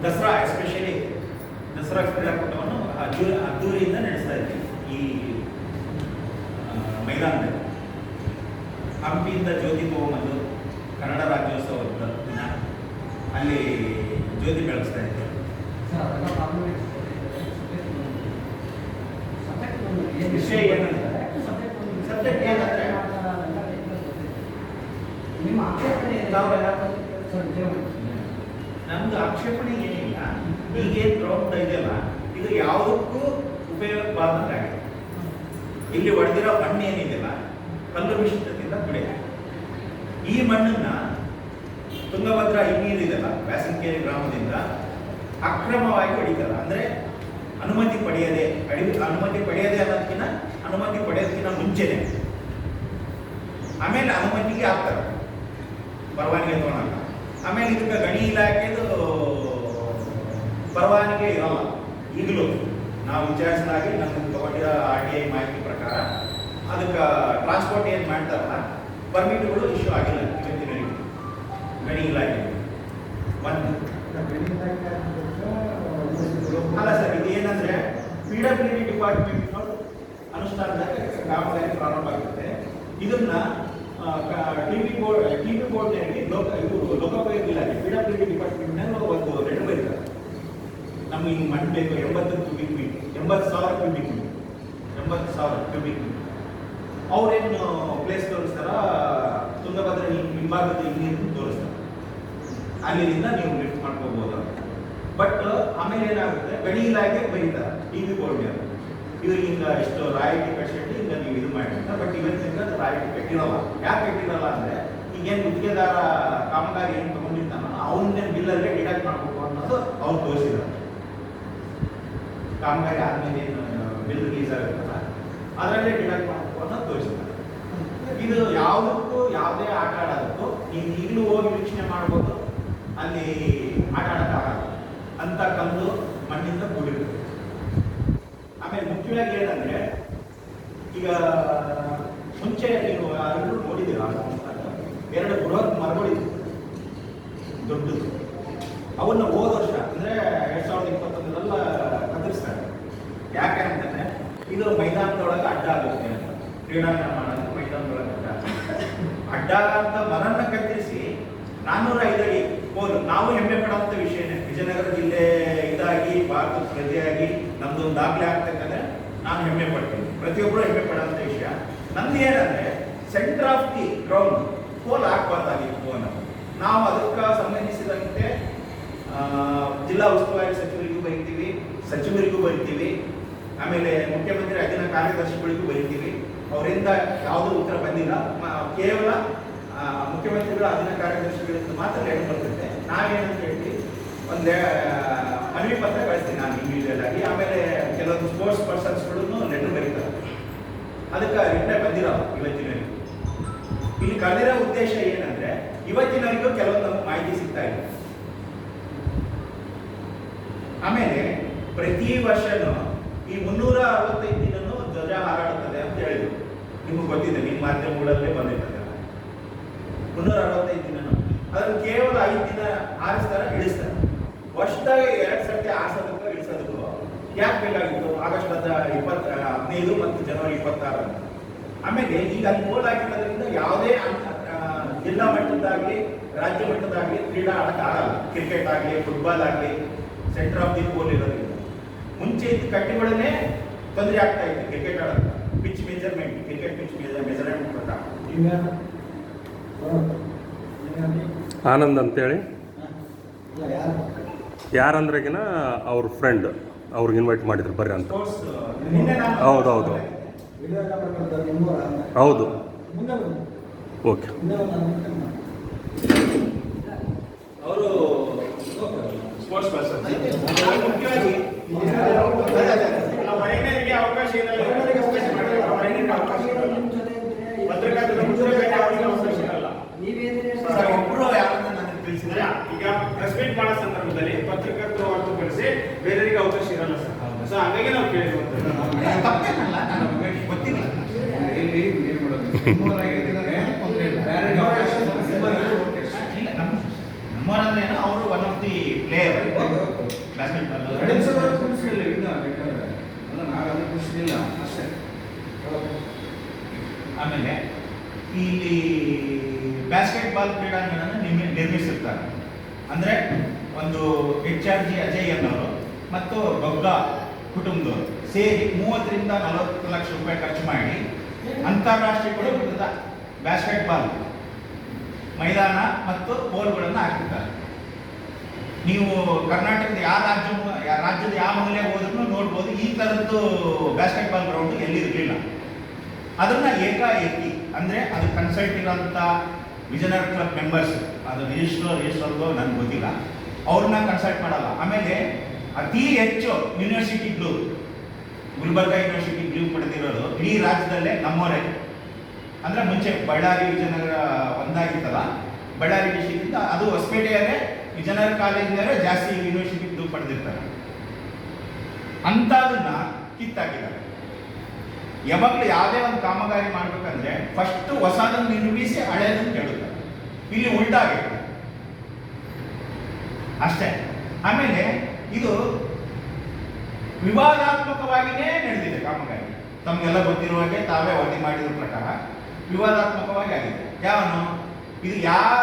Dasara especially Dasara ಕ್ರೀಡಾಕೂಟವನ್ನು ಅದ್ದೂರಿಯಿಂದ ನಡೆಸ್ತಾ ಇದ್ವಿ ಈ ಮೈದಾನದಲ್ಲಿ. ಹಂಪಿಯಿಂದ ಜ್ಯೋತಿ ತಗೊಂಬಂದು ಕನ್ನಡ ರಾಜ್ಯೋತ್ಸವದ ದಿನ ಅಲ್ಲಿ ಜ್ಯೋತಿ ಬೆಳೆಸ್ತಾ ಇದ್ವಿ. ವಿಷಯ ಏನಂದ್ರೆ ಸಬ್ಜೆಕ್ಟ್ ಏನಂದ್ರೆ ನಮ್ದು ಆಕ್ಷೇಪಣೆ ಏನಿಲ್ಲ. ಈಗೇನು ಗ್ರೌಂಡ್ ಇದೆಯಲ್ಲ ಇದು ಯಾವುದಕ್ಕೂ ಉಪಯೋಗವಾದಂತಾಗಿದೆ. ಇಲ್ಲಿ ಹೊಡೆದಿರೋ ಮಣ್ಣು ಏನಿದೆಯಲ್ಲ ಕಲ್ಲು ಮಿಶ್ರಿತದಿಂದ ಕೂಡಿದೆ. ಈ ಮಣ್ಣನ್ನ ತುಂಗಭದ್ರಾ ಹಿನ್ನೀರಿದೆಯಲ್ಲ ವ್ಯಾಸಂಕೇರಿ ಗ್ರಾಮದಿಂದ ಅಕ್ರಮವಾಗಿ ಹೊಡಿತಾರೆ. ಅಂದರೆ ಅನುಮತಿ ಪಡೆಯದೆ ಅನ್ನೋದಕ್ಕಿಂತ ಅನುಮತಿ ಪಡೆಯೋದಕ್ಕಿಂತ ಮುಂಚೆನೆ ಆಮೇಲೆ ಅನುಮತಿಗೆ ಆಗ್ತಾರೆ ಪರವಾನಗಿ ತಗೊಳಲ್ಲ. ಆಮೇಲೆ ಇದಕ್ಕೆ ಗಣಿ ಇಲಾಖೆದು ಪರವಾನಗಿ ಇರಲ್ಲ. ಈಗಲೂ ನಾವು ವಿಚಾರಿಸಿದಾಗೆ ನಮ್ಗೆ ತಗೊಂಡಿರೋ RTI ಮಾಹಿತಿ ಪ್ರಕಾರ ಅದಕ್ಕೆ ಟ್ರಾನ್ಸ್ಪೋರ್ಟ್ ಏನು ಮಾಡ್ತಾರಲ್ಲ ಪರ್ಮಿಟ್ಗಳು ಇಶ್ಯೂ ಆಗಿಲ್ಲ ಇವತ್ತಿನವರೆಗೆ ಗಣಿ ಇಲಾಖೆ. ಒಂದು ಅಲ್ಲ ಸರ್, ಇದು ಏನಂದ್ರೆ PWD ಡಿಪಾರ್ಟ್ಮೆಂಟ್ ಅನುಷ್ಠಾನದಾಗ ಕಾಮಗಾರಿ ಪ್ರಾರಂಭ ಆಗುತ್ತೆ. ಇದನ್ನ ಟಿವಿ ಬೋರ್ಡ್ನಲ್ಲಿ ಲೋಕೋಪಯೋಗಿ ಇಲಾಖೆ PWD ಡಿಪಾರ್ಟ್ಮೆಂಟ್ನಲ್ಲಿ ಒಂದು ಲೆಟರ್ ಬರೀತಾರೆ. ನಮ್ಗೆ ಹಿಂಗೆ ಮಣ್ಣು ಬೇಕು 80,000 ಕ್ಯೂಬಿಕ್ ಮೀಟರ್. ಅವ್ರೇನು ಪ್ಲೇಸ್ ತೋರಿಸ್ತಾರ, ತುಂಗಭದ್ರಾ ಹಿಂಭಾಗದ ನೀರು ತೋರಿಸ್ತಾರೆ. ಅಲ್ಲಿಂದ ನೀವು ಲಿಫ್ಟ್ ಮಾಡ್ಕೋಬಹುದು. ಬಟ್ ಆಮೇಲೆ ಏನಾಗುತ್ತೆ, ಗಣಿ ಇಲಾಖೆ ಬರೀತಾರೆ ಟಿವಿ ಬೋರ್ಡ್ ಇವ್ರಿಗೆ ಹಿಂಗ ಎಷ್ಟು ರಾಯಿತಿ ಕಟ್ಟಿ ಹಿಂಗ ನೀವು ಇದು ಮಾಡಿ. ಬಟ್ ಇವತ್ತಿನ ರಾಯಿತಿ ಕಟ್ಟಿರಲ್ಲ. ಯಾಕೆ ಕಟ್ಟಿರಲ್ಲ ಅಂದ್ರೆ ಈಗೇನು ಗುತ್ತಿಗೆದಾರ ಕಾಮಗಾರಿ ಏನು ತಗೊಂಡಿರ್ತಾನ ಅವನ್ನೇ ಬಿಲ್ಲಲ್ಲೇ ಡಿಡಕ್ಟ್ ಮಾಡ್ಬೇಕು ಅನ್ನೋದು ಅವ್ರು ತೋರಿಸಿದ್ದಾರೆ. ಕಾಮಗಾರಿ ಆದ್ಮೇಲೆ ಏನು ಬಿಲ್ ರಿಲೀಸ್ ಆಗುತ್ತಲ್ಲ ಅದರಲ್ಲೇ ಡಿಡಕ್ಟ್ ಮಾಡಬೇಕು ಅನ್ನೋದು ತೋರಿಸಿದ್ದಾರೆ. ಇದು ಯಾವುದಕ್ಕೂ ಯಾವುದೇ ಆಟ ಆಡೋದಕ್ಕೂ ನೀವು ಈಗಲೂ ಹೋಗಿ ವೀಕ್ಷಣೆ ಮಾಡ್ಬೋದು. ಅಲ್ಲಿ ಆಟ ಆಡೋಕ್ಕಾಗಲ್ಲ ಅಂತ ಕಲ್ಲು ಮಣ್ಣಿಂದ ಕೂಡಿರುತ್ತೆ. ಆಮೇಲೆ ಮುಖ್ಯವಾಗಿ ಏನಂದ್ರೆ ಈಗ ಮುಂಚೆ ನೀವು ಯಾರು ನೋಡಿದ್ದೀರಾ, 2 ಬೃಹತ್ ಮರಗಳಿತ್ತು ದೊಡ್ಡದು. ಅವನ್ನ ಹೋದ ವರ್ಷ ಅಂದ್ರೆ 2021 ಕತ್ತರಿಸ್ತಾರೆ. ಯಾಕೆ ಅಂತಂದ್ರೆ ಇದು ಮೈದಾನದೊಳಗೆ ಅಡ್ಡ ಆಗುತ್ತೆ ಅಂತ, ಕ್ರೀಡಾಂಗಣ ಮಾಡೋದು ಮೈದಾನದೊಳಗೆ ಅಡ್ಡ ಅಂತ ಮರನ್ನ ಕತ್ತರಿಸಿ 405 ಅಡಿ ಹೋದ್ರು. ನಾವು ಹೆಮ್ಮೆ ಪಡುವಂಥ ವಿಷಯನೇ. ವಿಜಯನಗರ ಜಿಲ್ಲೆ ಇದಾಗಿ ಭಾರತದ ಪ್ರಜೆಯಾಗಿ ನಮ್ದೊಂದು ದಾಖಲೆ ಆಗ್ತಕ್ಕಂದ್ರೆ ನಾನು ಹೆಮ್ಮೆ ಪಡ್ತೀನಿ. ಪ್ರತಿಯೊಬ್ಬರು ಹೆಮ್ಮೆ ಪಡುವಂಥ ವಿಷಯ. ನಮ್ದು ಏನಂದ್ರೆ centre of the ground pole ಹಾಕಬಾರ್ದಾಗಿತ್ತು ಅನ್ನೋದು. ನಾವು ಅದಕ್ಕೆ ಸಂಬಂಧಿಸಿದಂತೆ ಜಿಲ್ಲಾ ಉಸ್ತುವಾರಿ ಸಚಿವರಿಗೂ ಬರಿತೀವಿ. ಆಮೇಲೆ ಮುಖ್ಯಮಂತ್ರಿ ಅಧೀನ ಕಾರ್ಯದರ್ಶಿಗಳಿಗೂ ಬರಿತೀವಿ. ಅವರಿಂದ ಯಾವುದೂ ಉತ್ತರ ಬಂದಿಲ್ಲ. ಕೇವಲ ಮುಖ್ಯಮಂತ್ರಿಗಳ ಅಧೀನ ಕಾರ್ಯದರ್ಶಿಗಳಿಂದ ಮಾತ್ರ ಲೆಟರ್ ಬರ್ತೈತೆ. ನಾವೇನಂತ ಹೇಳ್ತೀವಿ, ಒಂದು ಮನವಿ ಪತ್ರ ಕಳಿಸ್ತೀನಿ ನಾನು ಇಂಡಿವಿಜುವಲ್ ಆಗಿ. ಆಮೇಲೆ ಕೆಲವೊಂದು ಸ್ಪೋರ್ಟ್ಸ್ ಪರ್ಸನ್ಸ್ಗಳನ್ನು ಲೆಟರ್ ಬರೀತಾರೆ. ಅದಕ್ಕೆ ರಿಪ್ಲೈ ಬಂದಿರಲ್ಲ ಇವತ್ತಿನವರೆಗೂ. ಇಲ್ಲಿ ಕಳೆದಿರೋ ಉದ್ದೇಶ ಏನಂದ್ರೆ ಇವತ್ತಿನವರೆಗೂ ಕೆಲವೊಂದು ನಮಗೆ ಮಾಹಿತಿ ಸಿಗ್ತಾ ಇದೆ. ಆಮೇಲೆ ಪ್ರತಿ ವರ್ಷನೂ ಈ 365 ದಿನನೂ ಧ್ವಜ ಹಾರಾಡುತ್ತದೆ ಅಂತ ಹೇಳಿದ್ರು. ನಿಮಗೆ ಗೊತ್ತಿದೆ, ನಿಮ್ಮ ಮಾಧ್ಯಮಗಳಲ್ಲೇ ಬಂದಿರ್ತದೆ. 365 ದಿನನೂ ಅದನ್ನು ಕೇವಲ 5 ದಿನ ಹಾರಿಸ್ತಾರೆ, ಇಳಿಸ್ತಾರೆ. ವರ್ಷದಾಗ 2 ಸರ್ತಿ ಹಾರಿಸೋದಕ್ಕೂ ಇಳಿಸೋದಕ್ಕೂ ಯಾಕೆ ಬೇಕಾಗಿತ್ತು? ಆಗಸ್ಟ್ 15 ಮತ್ತು ಜನವರಿ 26 ಅಂತ. ಆಮೇಲೆ ಈಗ ಅಲ್ಲಿ ಬೋಲ್ ಹಾಕಿರೋದ್ರಿಂದ ಯಾವುದೇ ಜಿಲ್ಲಾ ಮಟ್ಟದಾಗಲಿ ರಾಜ್ಯ ಮಟ್ಟದಾಗಲಿ ಕ್ರೀಡಾ ಆಡೋಕ್ಕಾಗಲ್ಲ. ಕ್ರಿಕೆಟ್ ಆಗಲಿ ಫುಟ್ಬಾಲ್ ಆಗಲಿ ಸೆಂಟರ್ ಆಫ್ ದಿ ಬೋಲ್ ಇರೋದ್ರಿಂದ ಮುಂಚೆ ಇದ್ದ ಕಟ್ಟಿಗಳನ್ನೇ ತೊಂದರೆ ಆಗ್ತಾ ಇತ್ತು ಕ್ರಿಕೆಟ್ ಆಡೋದು. Pitch measurement, cricket pitch measurement ಪ್ರಕಾರ ಆನಂದ್ ಅಂತೇಳಿ ಯಾರಂದ್ರೆಗಿನ ಅವ್ರ ಫ್ರೆಂಡ್ ಅವ್ರಿಗೆ ಇನ್ವೈಟ್ ಮಾಡಿದ್ರು ಬರ್ರಿ ಅಂತ. ಹೌದೌದು ಹೌದು ಓಕೆ. ಅವರು ಸ್ಪೋರ್ಟ್ಸ್ ಪರ್ಸನ್. ಮುಖ್ಯವಾಗಿ ಅವಕಾಶ ಒಬ್ಬರು ಯಾರನ್ನ ನನಗೆ ತಿಳಿಸಿದ್ರೆ ಈಗ ಪ್ರೆಸ್ ಮೀಟ್ ಮಾಡೋ ಸಂದರ್ಭದಲ್ಲಿ ಪತ್ರಕರ್ತರು ಹೊರತುಪಡಿಸಿ ಬೇರೆಯವರಿಗೆ ಅವಕಾಶ ಇರಲ್ಲ ಸರ್. ಸೊ ಹಾಗಾಗಿ ನಾವು ಕೇಳಿರುವಂಥದ್ದು ಗೊತ್ತಿಲ್ಲ. ನಮ್ಮವರಂದ್ರೇನು ಅವರು ಒನ್ ಆಫ್ ದಿ ಪ್ಲೇಯರ್ ಇಲ್ಲಿ ಬ್ಯಾಸ್ಕೆಟ್ಬಾಲ್ ಕ್ರೀಡಾಂಗಣನ ನಿರ್ಮಿಸಿರ್ತಾರೆ. ಅಂದರೆ ಒಂದು HR G ಅಜಯ್ ಅನ್ನೋರು ಮತ್ತು ಬೊಗ್ಗಾ ಕುಟುಂಬದವರು ಸೇರಿ 30 ರಿಂದ 40 ಲಕ್ಷ ರೂಪಾಯಿ ಖರ್ಚು ಮಾಡಿ ಅಂತಾರಾಷ್ಟ್ರೀಯ ಗುಣಮಟ್ಟದ ಬ್ಯಾಸ್ಕೆಟ್ಬಾಲ್ ಮೈದಾನ ಮತ್ತು ಪೋಲ್ಗಳನ್ನು ಹಾಕಿರ್ತಾರೆ. ನೀವು ಕರ್ನಾಟಕದ ರಾಜ್ಯದ ಯಾವ ಮೂಲೆಗೆ ಹೋದ್ರೂ ನೋಡ್ಬೋದು, ಈ ಥರದ್ದು ಬ್ಯಾಸ್ಕೆಟ್ಬಾಲ್ ಗ್ರೌಂಡ್ ಎಲ್ಲಿ ಇರಲಿಲ್ಲ. ಅದನ್ನ ಏಕಾಏಕಿ ಅಂದರೆ ಅದು ಕನ್ಸಲ್ಟ್ ಇರೋಂಥ ವಿಜಯನಗರ ಕ್ಲಬ್ ಮೆಂಬರ್ಸ್, ಅದು ರಿಜಿಸ್ಟ್ರಲ್ದು ನನಗೆ ಗೊತ್ತಿಲ್ಲ, ಅವ್ರನ್ನ ಕನ್ಸಲ್ಟ್ ಮಾಡಲ್ಲ. ಆಮೇಲೆ ಅತಿ ಹೆಚ್ಚು ಯೂನಿವರ್ಸಿಟಿಗಳು, ಗುಲ್ಬರ್ಗಾ ಯೂನಿವರ್ಸಿಟಿ ಲೀವ್ ಪಡೆದಿರೋದು ಇಡೀ ರಾಜ್ಯದಲ್ಲೇ ನಮ್ಮವರೇ. ಅಂದರೆ ಮುಂಚೆ ಬಳ್ಳಾರಿ ವಿಜಯನಗರ ಒಂದಾಗಿತ್ತಲ್ಲ, ಬಳ್ಳಾರಿ ಡಿಸ್ಟಿಕ್ಕಿಂದ ಅದು ಹೊಸಪೇಟೆಯಲ್ಲೇ ವಿಜಯನಗರ ಕಾಲೇಜಿನವರೇ ಜಾಸ್ತಿ ಯೂನಿವರ್ಸಿಟಿ ಲೀವ್ ಪಡೆದಿರ್ತಾರೆ. ಅಂಥದನ್ನ ಕಿತ್ತಾಕಿದ್ದಾರೆ. ಯಾವಾಗಲೂ ಯಾವುದೇ ಒಂದು ಕಾಮಗಾರಿ ಮಾಡಬೇಕಂದ್ರೆ ಫಸ್ಟ್ ಹೊಸದನ್ನು ನಿರ್ಮಿಸಿ ಹಳೆಯದನ್ನು ಕೇಳುತ್ತಾರೆ. ಇಲ್ಲಿ ಉಲ್ಟಾಗಿದೆ ಅಷ್ಟೇ. ಆಮೇಲೆ ಇದು ವಿವಾದಾತ್ಮಕವಾಗಿಯೇ ನಡೆದಿದೆ ಕಾಮಗಾರಿ. ತಮಗೆಲ್ಲ ಗೊತ್ತಿರುವ ಹಾಗೆ ತಾವೇ ವರದಿ ಮಾಡಿದ ಪ್ರಕಾರ ವಿವಾದಾತ್ಮಕವಾಗಿ ಆಗಿದೆ. ಯಾವನು ಇದು ಯಾವ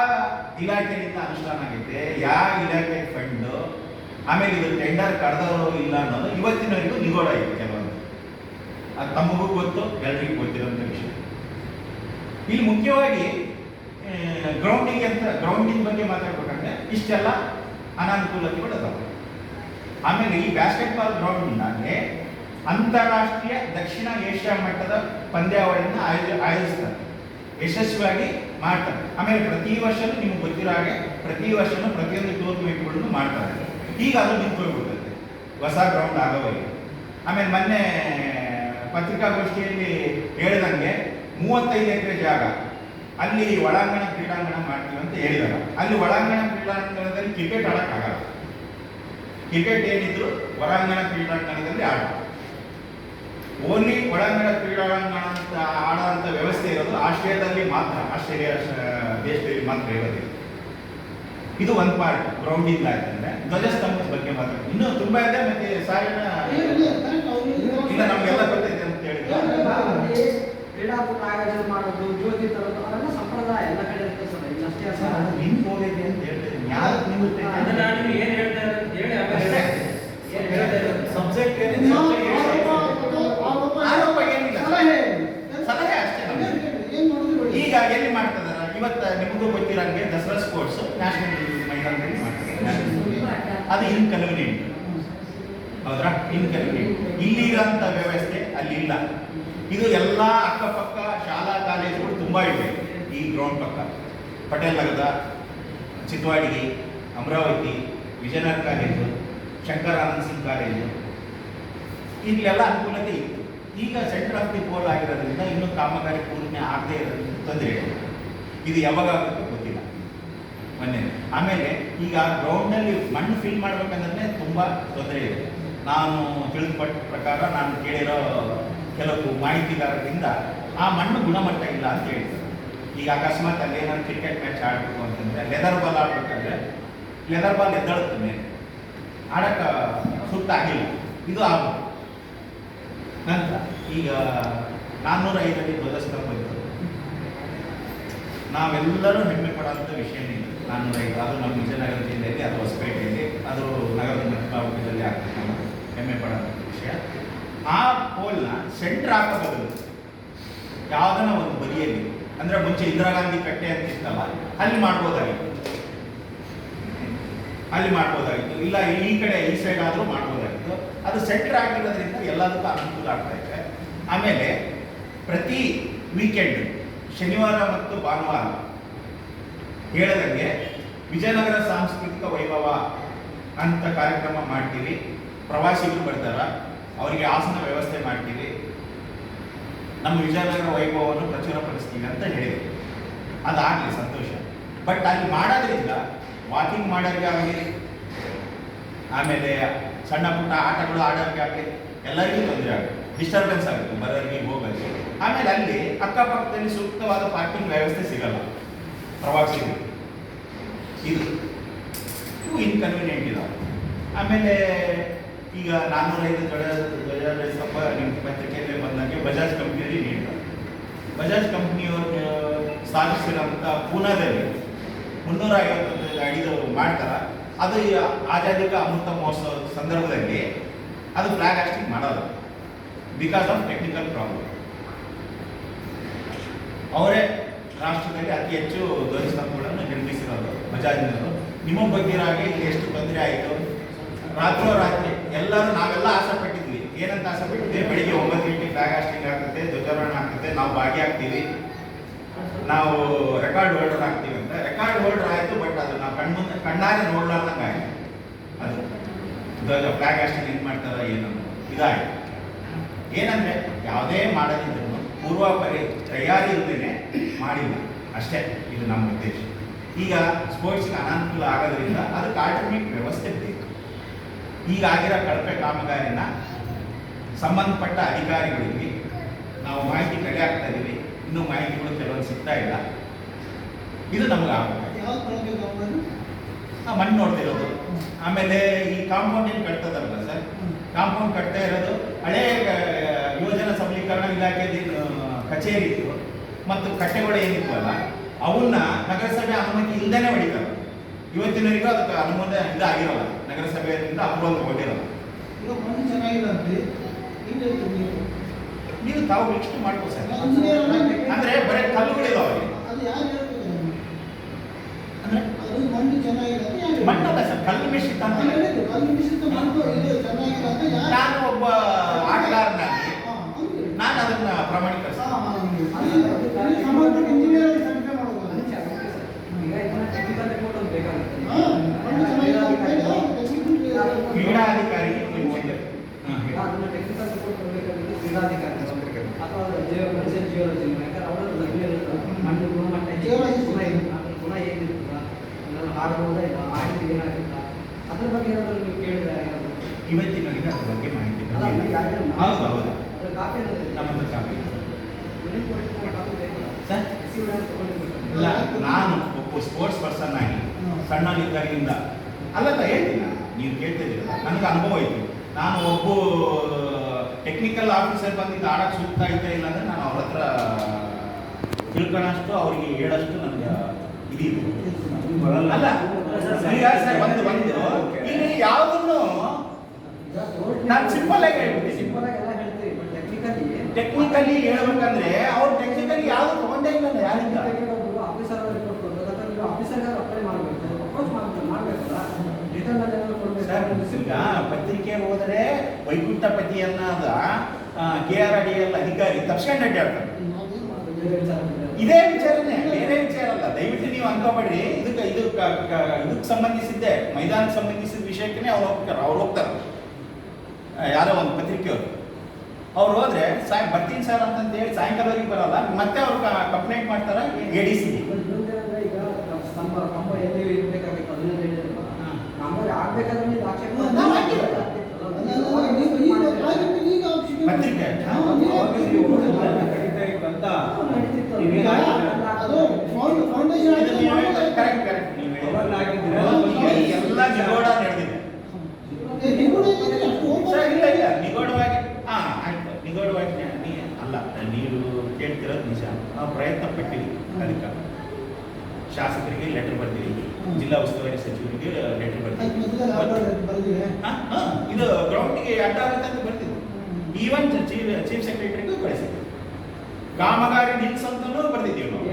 ಇಲಾಖೆಯಿಂದ ಅನುಷ್ಠಾನ ಆಗೈತೆ, ಯಾವ ಇಲಾಖೆ ಫಂಡ್, ಆಮೇಲೆ ಇದು ಟೆಂಡರ್ ಕರೆದವರು ಇಲ್ಲ ಅನ್ನೋದು ಇವತ್ತಿನವರೆಗೂ ನಿಗೋಡ ಇದೆ ಕೆಲವೊಂದು. ಅದು ತಮಗೂ ಗೊತ್ತು, ಎಲ್ಲರಿಗೂ ಗೊತ್ತಿರೋಂಥ ವಿಷಯ. ಇಲ್ಲಿ ಮುಖ್ಯವಾಗಿ ಗ್ರೌಂಡಿಂಗ್ ಬಗ್ಗೆ ಮಾತಾಡ್ಬೇಕಂದ್ರೆ ಇಷ್ಟೆಲ್ಲ ಅನಾನುಕೂಲತೆಗಳು ಅದಾವೆ. ಆಮೇಲೆ ಈ ಬ್ಯಾಸ್ಕೆಟ್ಬಾಲ್ ಗ್ರೌಂಡ್ನಾಗೆ ಅಂತಾರಾಷ್ಟ್ರೀಯ ದಕ್ಷಿಣ ಏಷ್ಯಾ ಮಟ್ಟದ ಪಂದ್ಯಾವಳಿಯನ್ನು ಆಯೋಜಿಸ್ತಾರೆ, ಯಶಸ್ವಿಯಾಗಿ ಮಾಡ್ತಾರೆ. ಆಮೇಲೆ ಪ್ರತಿ ವರ್ಷನೂ ನಿಮ್ಗೆ ಗೊತ್ತಿರೋ ಹಾಗೆ ಪ್ರತಿ ವರ್ಷನೂ ಪ್ರತಿಯೊಂದು ಟೂರ್ನಮೆಂಟ್ಗಳನ್ನು ಮಾಡ್ತಾರೆ. ಈಗ ಅದು ನಿಂತ್ಕೊಳ್ಬಿಡ್ತದೆ ಹೊಸ ಗ್ರೌಂಡ್ ಆಗೋವರೆಗೆ. ಆಮೇಲೆ ಮೊನ್ನೆ ಪತ್ರಿಕಾಗೋಷ್ಠಿಯಲ್ಲಿ ಹೇಳಿದಂಗೆ 35 ಎಕರೆ ಜಾಗ ಅಲ್ಲಿ ಒಳಾಂಗಣ ಕ್ರೀಡಾಂಗಣ ಮಾಡ್ತೀವಿ ಅಂತ ಹೇಳಿದಾರೆ. ಅಲ್ಲಿ ಒಳಾಂಗಣ ಕ್ರೀಡಾಂಗಣದಲ್ಲಿ ಕ್ರಿಕೆಟ್ ಆಡೋಕ್ಕಾಗಲ್ಲ. ಕ್ರಿಕೆಟ್ ಏನಿದ್ರು ಹೊರಾಂಗಣ ಕ್ರೀಡಾಂಗಣದಲ್ಲಿ ಆಡ, ಓನ್ಲಿ ಒಳಾಂಗಣ ಕ್ರೀಡಾಂಗಣ ಅಂತ ಆಡೋಂಥ ವ್ಯವಸ್ಥೆ ಇರೋದು ಆಸ್ಟ್ರೇಲಿಯಾದಲ್ಲಿ ಮಾತ್ರ, ಆಸ್ಟ್ರೇಲಿಯಾ ದೇಶದಲ್ಲಿ ಮಾತ್ರ ಇರೋದಿಲ್ಲ. ಇದು ಒಂದು ಪಾರ್ಟ್ ಗ್ರೌಂಡಿಂಗ್ ಆಯ್ತಂದ್ರೆ. ಧ್ವಜಸ್ತಂಭದ ಬಗ್ಗೆ ಮಾತ್ರ ಇನ್ನೂ ತುಂಬಾ ಇದೆ. ಮತ್ತೆ ಸಾರಿನ ಇಲ್ಲ ನಮಗೆಲ್ಲ ಗೊತ್ತಿದೆ ಅಂತ ಹೇಳಿದ್ರೆ ಕ್ರೀಡಾಕೂಟ ಆಯೋಜನೆ ಮಾಡೋದು, ಜ್ಯೋತಿ ತರೋದು ಅದೆಲ್ಲ ಸಂಪ್ರದಾಯ ಎಲ್ಲ ಕಡೆ ಇರ್ತದೆ ಸರ್. ಇಲ್ಲಷ್ಟೇ ನಿಮ್ಗೆ ಹೋಗೈತೆ ಅಂತ ಹೇಳ್ತೀನಿ. ಯಾರು ನಿಮಗೆ ಏನು ಹೇಳ್ತಾ ಹೇಳಿ ಆಮೇಲೆ ಸಬ್ಜೆಕ್ಟ್ ಆರೋಪ ಏನಿಲ್ಲ, ಸಲಹೆ ಅಷ್ಟೇ. ಈಗ ಎಲ್ಲಿ ಮಾಡ್ತಿದಾರ ಇವತ್ತು ನಿಮಗೂ ಗೊತ್ತಿರಂಗೆ ದಸರಾ ಸ್ಪೋರ್ಟ್ಸ್ ನ್ಯಾಷನಲ್ ಮೈದಾನದಲ್ಲಿ ಮಾಡ್ತಾರೆ. ಅದು ಇನ್ಕನ್ವಿನಿಯಂಟ್, ಹೌದ್ರಾ? ಇನ್ಕನ್ವಿನಿಯಂಟ್. ಇಲ್ಲಿ ಇರೋಂಥ ವ್ಯವಸ್ಥೆ ಅಲ್ಲಿ ಇಲ್ಲ. ಇದು ಎಲ್ಲ ಅಕ್ಕಪಕ್ಕ ಶಾಲಾ ಕಾಲೇಜುಗಳು ತುಂಬ ಇವೆ ಈ ಗ್ರೌಂಡ್ ಪಕ್ಕ. ಪಟೇಲ್ ನಗರದ, ಚಿಕ್ಕವಾಡಿಗೆ, ಅಮರಾವತಿ, ವಿಜಯನಗರ ಕಾಲೇಜು, ಶಂಕರಾನಂದ ಸಿಂಗ್ ಕಾಲೇಜು, ಇಲ್ಲೆಲ್ಲ ಅನುಕೂಲತೆ ಇತ್ತು. ಈಗ ಸೆಂಟರ್ ಆಫ್ ದಿ ಪೋಲ್ ಆಗಿರೋದ್ರಿಂದ ಇನ್ನೂ ಕಾಮಗಾರಿ ಪೂರ್ಣ ಆಗದೇ ಇರೋದ್ರಿಂದ ತೊಂದರೆ ಇದೆ. ಇದು ಯಾವಾಗ ಆಗುತ್ತೋ ಗೊತ್ತಿಲ್ಲ ಮೊನ್ನೆ. ಆಮೇಲೆ ಈಗ ಗ್ರೌಂಡ್ನಲ್ಲಿ ಮಣ್ಣು ಫಿಲ್ ಮಾಡ್ಬೇಕಂದ್ರೆ ತುಂಬ ತೊಂದರೆ ಇದೆ. ನಾನು ತಿಳಿದುಪಟ್ಟ ಪ್ರಕಾರ ನಾನು ಕೇಳಿರೋ ಕೆಲವು ಮಾಹಿತಿಗಾರರಿಂದ ಆ ಮಣ್ಣು ಗುಣಮಟ್ಟ ಇಲ್ಲ ಅಂತ ಹೇಳ್ತಾರೆ. ಈಗ ಅಕಸ್ಮಾತ್ ಅಲ್ಲಿ ಏನಾದ್ರು ಕ್ರಿಕೆಟ್ ಮ್ಯಾಚ್ ಆಡಬೇಕು ಅಂತಂದರೆ ಲೆದರ್ ಬಾಲ್ ಆಡಬೇಕಂದ್ರೆ ಲೆದರ್ ಬಾಲ್ ಎದ್ದಾಳುತ್ತೆ ಮೇಲೆ, ಆಡಕ್ಕೆ ಸೂಕ್ತ ಆಗಿಲ್ಲ. ಇದು ಆಗೋದು. ನಂತರ ಈಗ 405 ಅಡಿ ಧ್ವಜಸ್ತಂಭ ಇತ್ತು. ನಾವೆಲ್ಲರೂ ಹೆಮ್ಮೆ ಪಡೋಂಥ ವಿಷಯನೇ ಇದು 405. ಅದು ನಮ್ಮ ವಿಜಯನಗರ ಜಿಲ್ಲೆಯಲ್ಲಿ, ಅದು ಹೊಸಪೇಟೆಯಲ್ಲಿ, ಅದು ನಗರದ ಮಧ್ಯಭಾಗದಲ್ಲಿ ಆಗ್ತದೆ. ನಮ್ಮ ಹೆಮ್ಮೆ ಪಡೋಂಥ ವಿಷಯ. ಆ ಪೋಲ್ನ ಸೆಂಟ್ರ್ ಹಾಕೋ ಬದಲು ಯಾವುದನ್ನ ಒಂದು ಬದಿಯಲ್ಲಿ, ಅಂದರೆ ಮುಂಚೆ ಇಂದಿರಾ ಗಾಂಧಿ ಕಟ್ಟೆ ಅಂತ ಇತ್ತಲ್ಲ, ಅಲ್ಲಿ ಮಾಡ್ಬೋದಾಗಿತ್ತು. ಇಲ್ಲ ಈ ಕಡೆ ಈ ಸೈಡ್ ಆದರೂ ಮಾಡ್ಬೋದಾಗಿತ್ತು. ಅದು ಸೆಂಟ್ರ್ ಆಗಿರೋದ್ರಿಂದ ಎಲ್ಲದಕ್ಕೂ ಅನುಕೂಲ ಆಗ್ತಾ ಇದೆ. ಆಮೇಲೆ ಪ್ರತಿ ವೀಕೆಂಡ್ ಶನಿವಾರ ಮತ್ತು ಭಾನುವಾರ ಹೇಳದಂಗೆ ವಿಜಯನಗರ ಸಾಂಸ್ಕೃತಿಕ ವೈಭವ ಅಂತ ಕಾರ್ಯಕ್ರಮ ಮಾಡ್ತೀವಿ. ಪ್ರವಾಸಿಗರು ಬರ್ತಾರ, ಅವರಿಗೆ ಆಸನ ವ್ಯವಸ್ಥೆ ಮಾಡ್ತೀವಿ, ನಮ್ಮ ವಿಜಯನಗರ ವೈಭವವನ್ನು ಪ್ರಚುರಪಡಿಸ್ತೀವಿ ಅಂತ ಹೇಳಿದೆ. ಅದಾಗಲಿ ಸಂತೋಷ. ಬಟ್ ಅಲ್ಲಿ ಮಾಡೋದ್ರಿಂದ ವಾಕಿಂಗ್ ಮಾಡೋರಿಗೆ ಆಗಲಿ, ಆಮೇಲೆ ಸಣ್ಣ ಪುಟ್ಟ ಆಟಗಳು ಆಡೋರಿಗೆ ಆಗಲಿ ಎಲ್ಲರಿಗೂ ತೊಂದರೆ ಆಗುತ್ತೆ, ಡಿಸ್ಟರ್ಬೆನ್ಸ್ ಆಗುತ್ತೆ ಬರೋರಿಗೆ ಹೋಗೋರಿಗೆ. ಆಮೇಲೆ ಅಲ್ಲಿ ಅಕ್ಕಪಕ್ಕದಲ್ಲಿ ಸೂಕ್ತವಾದ ಪಾರ್ಕಿಂಗ್ ವ್ಯವಸ್ಥೆ ಸಿಗಲ್ಲ ಪ್ರವಾಸಿಗರಿಗೆ. ಇದು ಇನ್ಕನ್ವೀನಿಯೆಂಟ್ ಇದಾವೆ. ಆಮೇಲೆ ಈಗ 405 ಧ್ವಜಸ್ತಂಭ ನಿಮ್ಮ ಪತ್ರಿಕೆಯಲ್ಲಿ ಬಂದಂಗೆ ಬಜಾಜ್ ಕಂಪ್ನಿಯಲ್ಲಿ ನೀಡ್ತಾರೆ. ಬಜಾಜ್ ಕಂಪ್ನಿಯವ್ರ ಸ್ಥಾಪಿಸಿರೋಂಥ ಪೂನಾದಲ್ಲಿ 350 ಅಡಿದು ಮಾಡ್ತಾರೆ. ಅದು ಈ ಆಜಾದಿ ಕಾ ಅಮೃತ ಮಹೋತ್ಸವದ ಸಂದರ್ಭದಲ್ಲಿ ಅದು ಫ್ಲಾಗ್ ಹಾಸ್ಟಿಂಗ್ ಮಾಡೋದು ಬಿಕಾಸ್ ಆಫ್ ಟೆಕ್ನಿಕಲ್ ಪ್ರಾಬ್ಲಮ್. ಅವರೇ ರಾಷ್ಟ್ರದಲ್ಲಿ ಅತಿ ಹೆಚ್ಚು ಧ್ವಜಸ್ತಂಭಗಳನ್ನು ನಿರ್ಮಿಸಿರೋದು ಬಜಾಜ್ನವರು. ನಿಮಗೆ ಗೊತ್ತಿರಾಗೆ ಇಲ್ಲಿ ಎಷ್ಟು ತೊಂದರೆ ಆಯಿತು. ರಾತ್ರಿ ನಾವೆಲ್ಲ ಆಸೆ ಪಟ್ಟಿದ್ವಿ. ಏನಂತ ಆಸೆ ಪಟ್ಟಿದ್ವಿ? ಬೆಳಿಗ್ಗೆ 9 ಗಂಟೆಗೆ ಫ್ಲಾಗ್ ಹಾಸ್ಟಿಂಗ್ ಆಗ್ತದೆ, ಧ್ವಜಾರೋಹಣ ಆಗ್ತದೆ, ನಾವು ಭಾಗಿಯಾಗ್ತೀವಿ, ನಾವು ರೆಕಾರ್ಡ್ ಹೋಲ್ಡರ್ ಆಗ್ತೀವಿ ಅಂತ. ರೆಕಾರ್ಡ್ ಹೋಲ್ಡರ್ ಆಯಿತು, ಬಟ್ ಅದು ನಾವು ಕಣ್ಣಾರೆ ನೋಡ್ಲಾರ್ದಂಗೆ ಆಯಿತು. ಅದು ಧ್ವಜ ಫ್ಲಾಗ್ ಹಾಸ್ಟಿಂಗ್ ಹೆಂಗೆ ಮಾಡ್ತಾರ ಏನು ಇದಾಯಿತು. ಏನಂದರೆ ಯಾವುದೇ ಮಾಡೋದಿದ್ರು ತಯಾರಿ ಇಲ್ಲದೇ ಮಾಡಿಲ್ಲ ಅಷ್ಟೇ. ಇದು ನಮ್ಮ ಉದ್ದೇಶ. ಈಗ ಸ್ಪೋರ್ಟ್ಸ್ಗೆ ಅನಾನುಕೂಲ ಆಗೋದ್ರಿಂದ ಅದಕ್ಕೆ ಆಲ್ಟರ್ನೇಟ್ ವ್ಯವಸ್ಥೆ ಬೇಕು. ಈಗ ಆಗಿರೋ ಕಳಪೆ ಕಾಮಗಾರಿನ ಸಂಬಂಧಪಟ್ಟ ಅಧಿಕಾರಿಗಳಿಗೆ ನಾವು ಮಾಹಿತಿ ಕಲೆ ಹಾಕ್ತಾ ಇದ್ದೀವಿ. ಇನ್ನೂ ಮಾಹಿತಿಗಳು ಕೆಲವೊಂದು ಸಿಗ್ತಾ ಇಲ್ಲ. ಇದು ನಮ್ಗೆ ಮಣ್ಣು ನೋಡ್ತಿರೋದು. ಆಮೇಲೆ ಈ ಕಾಂಪೌಂಡ್ ಏನು ಕಟ್ತದಲ್ಲ ಸರ್, ಕಾಂಪೌಂಡ್ ಕಟ್ತಾ ಇರೋದು ಹಳೇ ಯೋಜನಾ ಸಬಲೀಕರಣ ಇಲಾಖೆ ಕಚೇರಿ ಇತ್ತು ಮತ್ತು ಕಟ್ಟೆಗಳು ಏನಿತ್ತಲ್ಲ ಅವನ್ನ ನಗರಸಭೆ ಅನುಮತಿ ಇಲ್ಲದೇ ಹೊಡಿತಾರೆ. ಇವತ್ತಿನವರೆಗೂ ಅದಕ್ಕೆ ಅನುಮೋದನೆ ಇದಾಗಿರೋಲ್ಲ, ನಗರಸಭೆಯಿಂದ ಅಪ್ರೂವಲ್ ತಗೊಂಡಿರೋಲ್ಲ. ನೀವು ತಾವು ನೆಕ್ಸ್ಟ್ ಮಾಡ್ಬೋದು ಸರ್. ಅಂದ್ರೆ ಬರೀ ಕಲ್ಲುಗಳಿದಾವೆ. ಅಂದ್ರೆ ಮಣ್ಣಲ್ಲ ಸರ್, ಕಲ್ಲು ಮಿಶ್ರಿತ ಅಂತ. ನಾನು ಒಬ್ಬ ಆಟಗಾರನಾಗಿ ನಾನು ಅದನ್ನ ಪ್ರಮಾಣೀಕರಿಸ್ತೀನಿ. ಕ್ರೀಡಾಧಿಕಾರಿಗೆ ಇವತ್ತಿನವರೆಗೆ ಅದ್ರ ಬಗ್ಗೆ ಮಾಹಿತಿ ಹೌದು ಹೌದು ನಮ್ಮದು ಕಾಪಿ ಸರ್. ಇಲ್ಲ, ನಾನು ಒಬ್ಬ ಸ್ಪೋರ್ಟ್ಸ್ ಪರ್ಸನ್ ಆಗಿ ಸಣ್ಣನಿದ್ದಾಗಿಂದ ಅಲ್ಲಲ್ಲ ಹೇಳ್ತೀನಿ, ನೀವು ಕೇಳ್ತಿದ್ದೀರಲ್ಲ, ನನಗೆ ಅನುಭವ ಐತಿ. ನಾನು ಒಬ್ಬ ಟೆಕ್ನಿಕಲ್ ಆಫೀಸರ್ ಬಂದಿದ್ದು ಆಡಕ್ಕೆ ಸೂಕ್ತ ಐತೆ ಇಲ್ಲ ಅಂದ್ರೆ ನಾನು ಅವ್ರ ಹತ್ರ ತಿಳ್ಕೊಳ್ಳೋಷ್ಟು ಅವ್ರಿಗೆ ಹೇಳೋಷ್ಟು ನನಗೆ ಇದೀವಿ. ಅಲ್ಲ ಈಗ ಸರ್ ಒಂದು ಇಲ್ಲಿ ಯಾವುದನ್ನು ನಾನು ಸಿಂಪಲ್ ಆಗಿ ಹೇಳ್ಬಿಡ್ತೀನಿ. ಟೆಕ್ನಿಕಲಿ ಹೇಳ್ಬೇಕಂದ್ರೆ ಅವ್ರು ಟೆಕ್ನಿಕಲಿ ಯಾವ್ದು ತಗೊಂಡೇ ಇಲ್ಲ ಯಾರಿಂದ. ಈಗ ಪತ್ರಿಕೆ ಹೋದರೆ ವೈಕುಂಠಪತಿ ಅನ್ನೋದ KRDL ಅಧಿಕಾರಿ ತಪ್ಸ್ಕೊಂಡು ಅಡ್ಡಾಡ್ತಾರೆ. ಇದೇ ವಿಚಾರನೆ, ಬೇರೆ ವಿಚಾರ ಅಲ್ಲ. ದಯವಿಟ್ಟು ನೀವು ಅನ್ಕೋಬೇಡ್ರಿ. ಇದಕ್ಕೆ ಸಂಬಂಧಿಸಿದ್ದೆ, ಮೈದಾನಕ್ಕೆ ಸಂಬಂಧಿಸಿದ ವಿಷಯಕ್ಕೆ ಅವ್ರು ಹೋಗ್ತಾರೆ. ಯಾರೋ ಒಂದು ಪತ್ರಿಕೆಯವರು ಅವ್ರು ಹೋದ್ರೆ ಬರ್ತೀನಿ ಸರ್ ಅಂತಂತೇಳಿ ಸಾಯಂಕಾಲವರೆಗೆ ಬರಲ್ಲ. ಮತ್ತೆ ಅವ್ರು ಕಂಪ್ಲೇಂಟ್ ಮಾಡ್ತಾರೆ ADC. ಪತ್ರಿಕೆ ಎಲ್ಲ ನಿಗೋಡ ನಡೆದಿದೆ. ಇಲ್ಲ ಇಲ್ಲ ನಿಗೋಡವಾಗಿ ಆಯ್ತು, ನಿಗೋಡವಾಗಿ ಅಲ್ಲ, ನೀವು ಕೇಳ್ತಿರೋದು ನಿಜ. ನಾವು ಪ್ರಯತ್ನ ಪಟ್ಟಿವಿ. ಅದಕ್ಕೆ ಶಾಸಕರಿಗೆ ಲೆಟರ್ ಬರ್ತೀವಿ, ಜಿಲ್ಲಾ ಉಸ್ತುವಾರಿ ಸಚಿವರಿಗೆ ಲೆಟರ್ ಬರ್ತೀವಿ. ಇದು ಗ್ರೌಂಡಿಗೆ ಅಡ್ಡ ಆಗುತ್ತೆ ಅಂತ ಬರ್ತಿದ್ವಿ. ಈವನ್ ಚೀಫ್ ಸೆಕ್ರೆಟರಿಗೂ ಕಳಿಸಿದ್ವಿ. ಕಾಮಗಾರಿ ನಿಲ್ಸಂತನೂ ಬರ್ತಿದ್ದೀವಿ ನಾವು.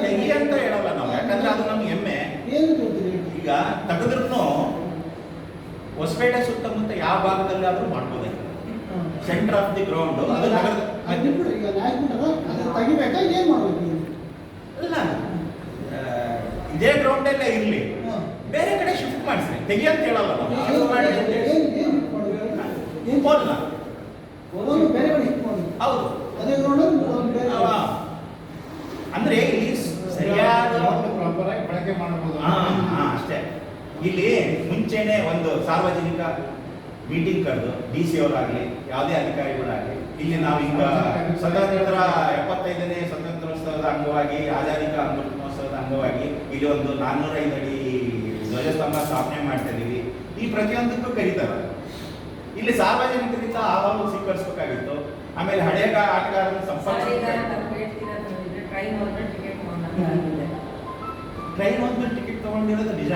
ತೆಗಿ ಅಂತ ಹೇಳಲ್ಲ ನಾವು, ಯಾಕಂದ್ರೆ ಅದು ನಮ್ಗೆ ಹೆಮ್ಮೆ. ಈಗ ತೆಗೆದ್ರೂ ಹೊಸಪೇಟೆ ಸುತ್ತಮುತ್ತ ಯಾವ ಭಾಗದಲ್ಲಿ ಆದ್ರೂ ಮಾಡ್ಬೋದಾಗಿ ಸೆಂಟರ್ ಆಫ್ ದಿ ಗ್ರೌಂಡ್ ಅದು ಇಲ್ಲ, ಇದೇ ಗ್ರೌಂಡ್ ಅಲ್ಲೇ ಇರ್ಲಿ, ಬೇರೆ ಕಡೆ ಶಿಫ್ಟ್ ಮಾಡಿಸ್ರಿ. ತೆಗಿ ಅಂತ ಹೇಳಲ್ಲ ನಾವು. ಹೌದು, ಅಂದ್ರೆ ಇಲ್ಲಿ ಸರಿಯಾದ ಬಳಕೆ ಮಾಡಬಹುದು ಅಷ್ಟೇ. ಇಲ್ಲಿ ಮುಂಚೆನೆ ಒಂದು ಸಾರ್ವಜನಿಕ ಮೀಟಿಂಗ್ ಕರೆದು DC ಅವರಾಗಲಿ ಯಾವುದೇ ಅಧಿಕಾರಿಗಳಾಗಲಿ, ಇಲ್ಲಿ ನಾವು ಈಗ ಸ್ವತಂತ್ರ 75ನೇ ಸ್ವತಂತ್ರೋತ್ಸವದ ಅಂಗವಾಗಿ, ಆಜಾದಿ ಕಾ ಅಮೃತ ಮಹೋತ್ಸವದ ಅಂಗವಾಗಿ ಇಲ್ಲಿ ಒಂದು 405 ಅಡಿ ಧ್ವಜಸ್ತಂಭ ಸ್ಥಾಪನೆ ಮಾಡ್ತಾ ಇದೀವಿ. ಈ ಪ್ರತಿಯೊಂದಕ್ಕೂ ಕರೀತಾರೆ. ಇಲ್ಲಿ ಸಾರ್ವಜನಿಕರಿಂದ ಆಹ್ವಾನ ಸ್ವೀಕರಿಸಬೇಕಾಗಿತ್ತು. ಆಮೇಲೆ ಹಳೆಯ ಆಟಗಾರರನ್ನು ಸಂಪರ್ಕ ಟ್ರೈನ್ ಒಂದು ಟಿಕೆಟ್ ತಗೊಂಡಿರೋದು ನಿಜ.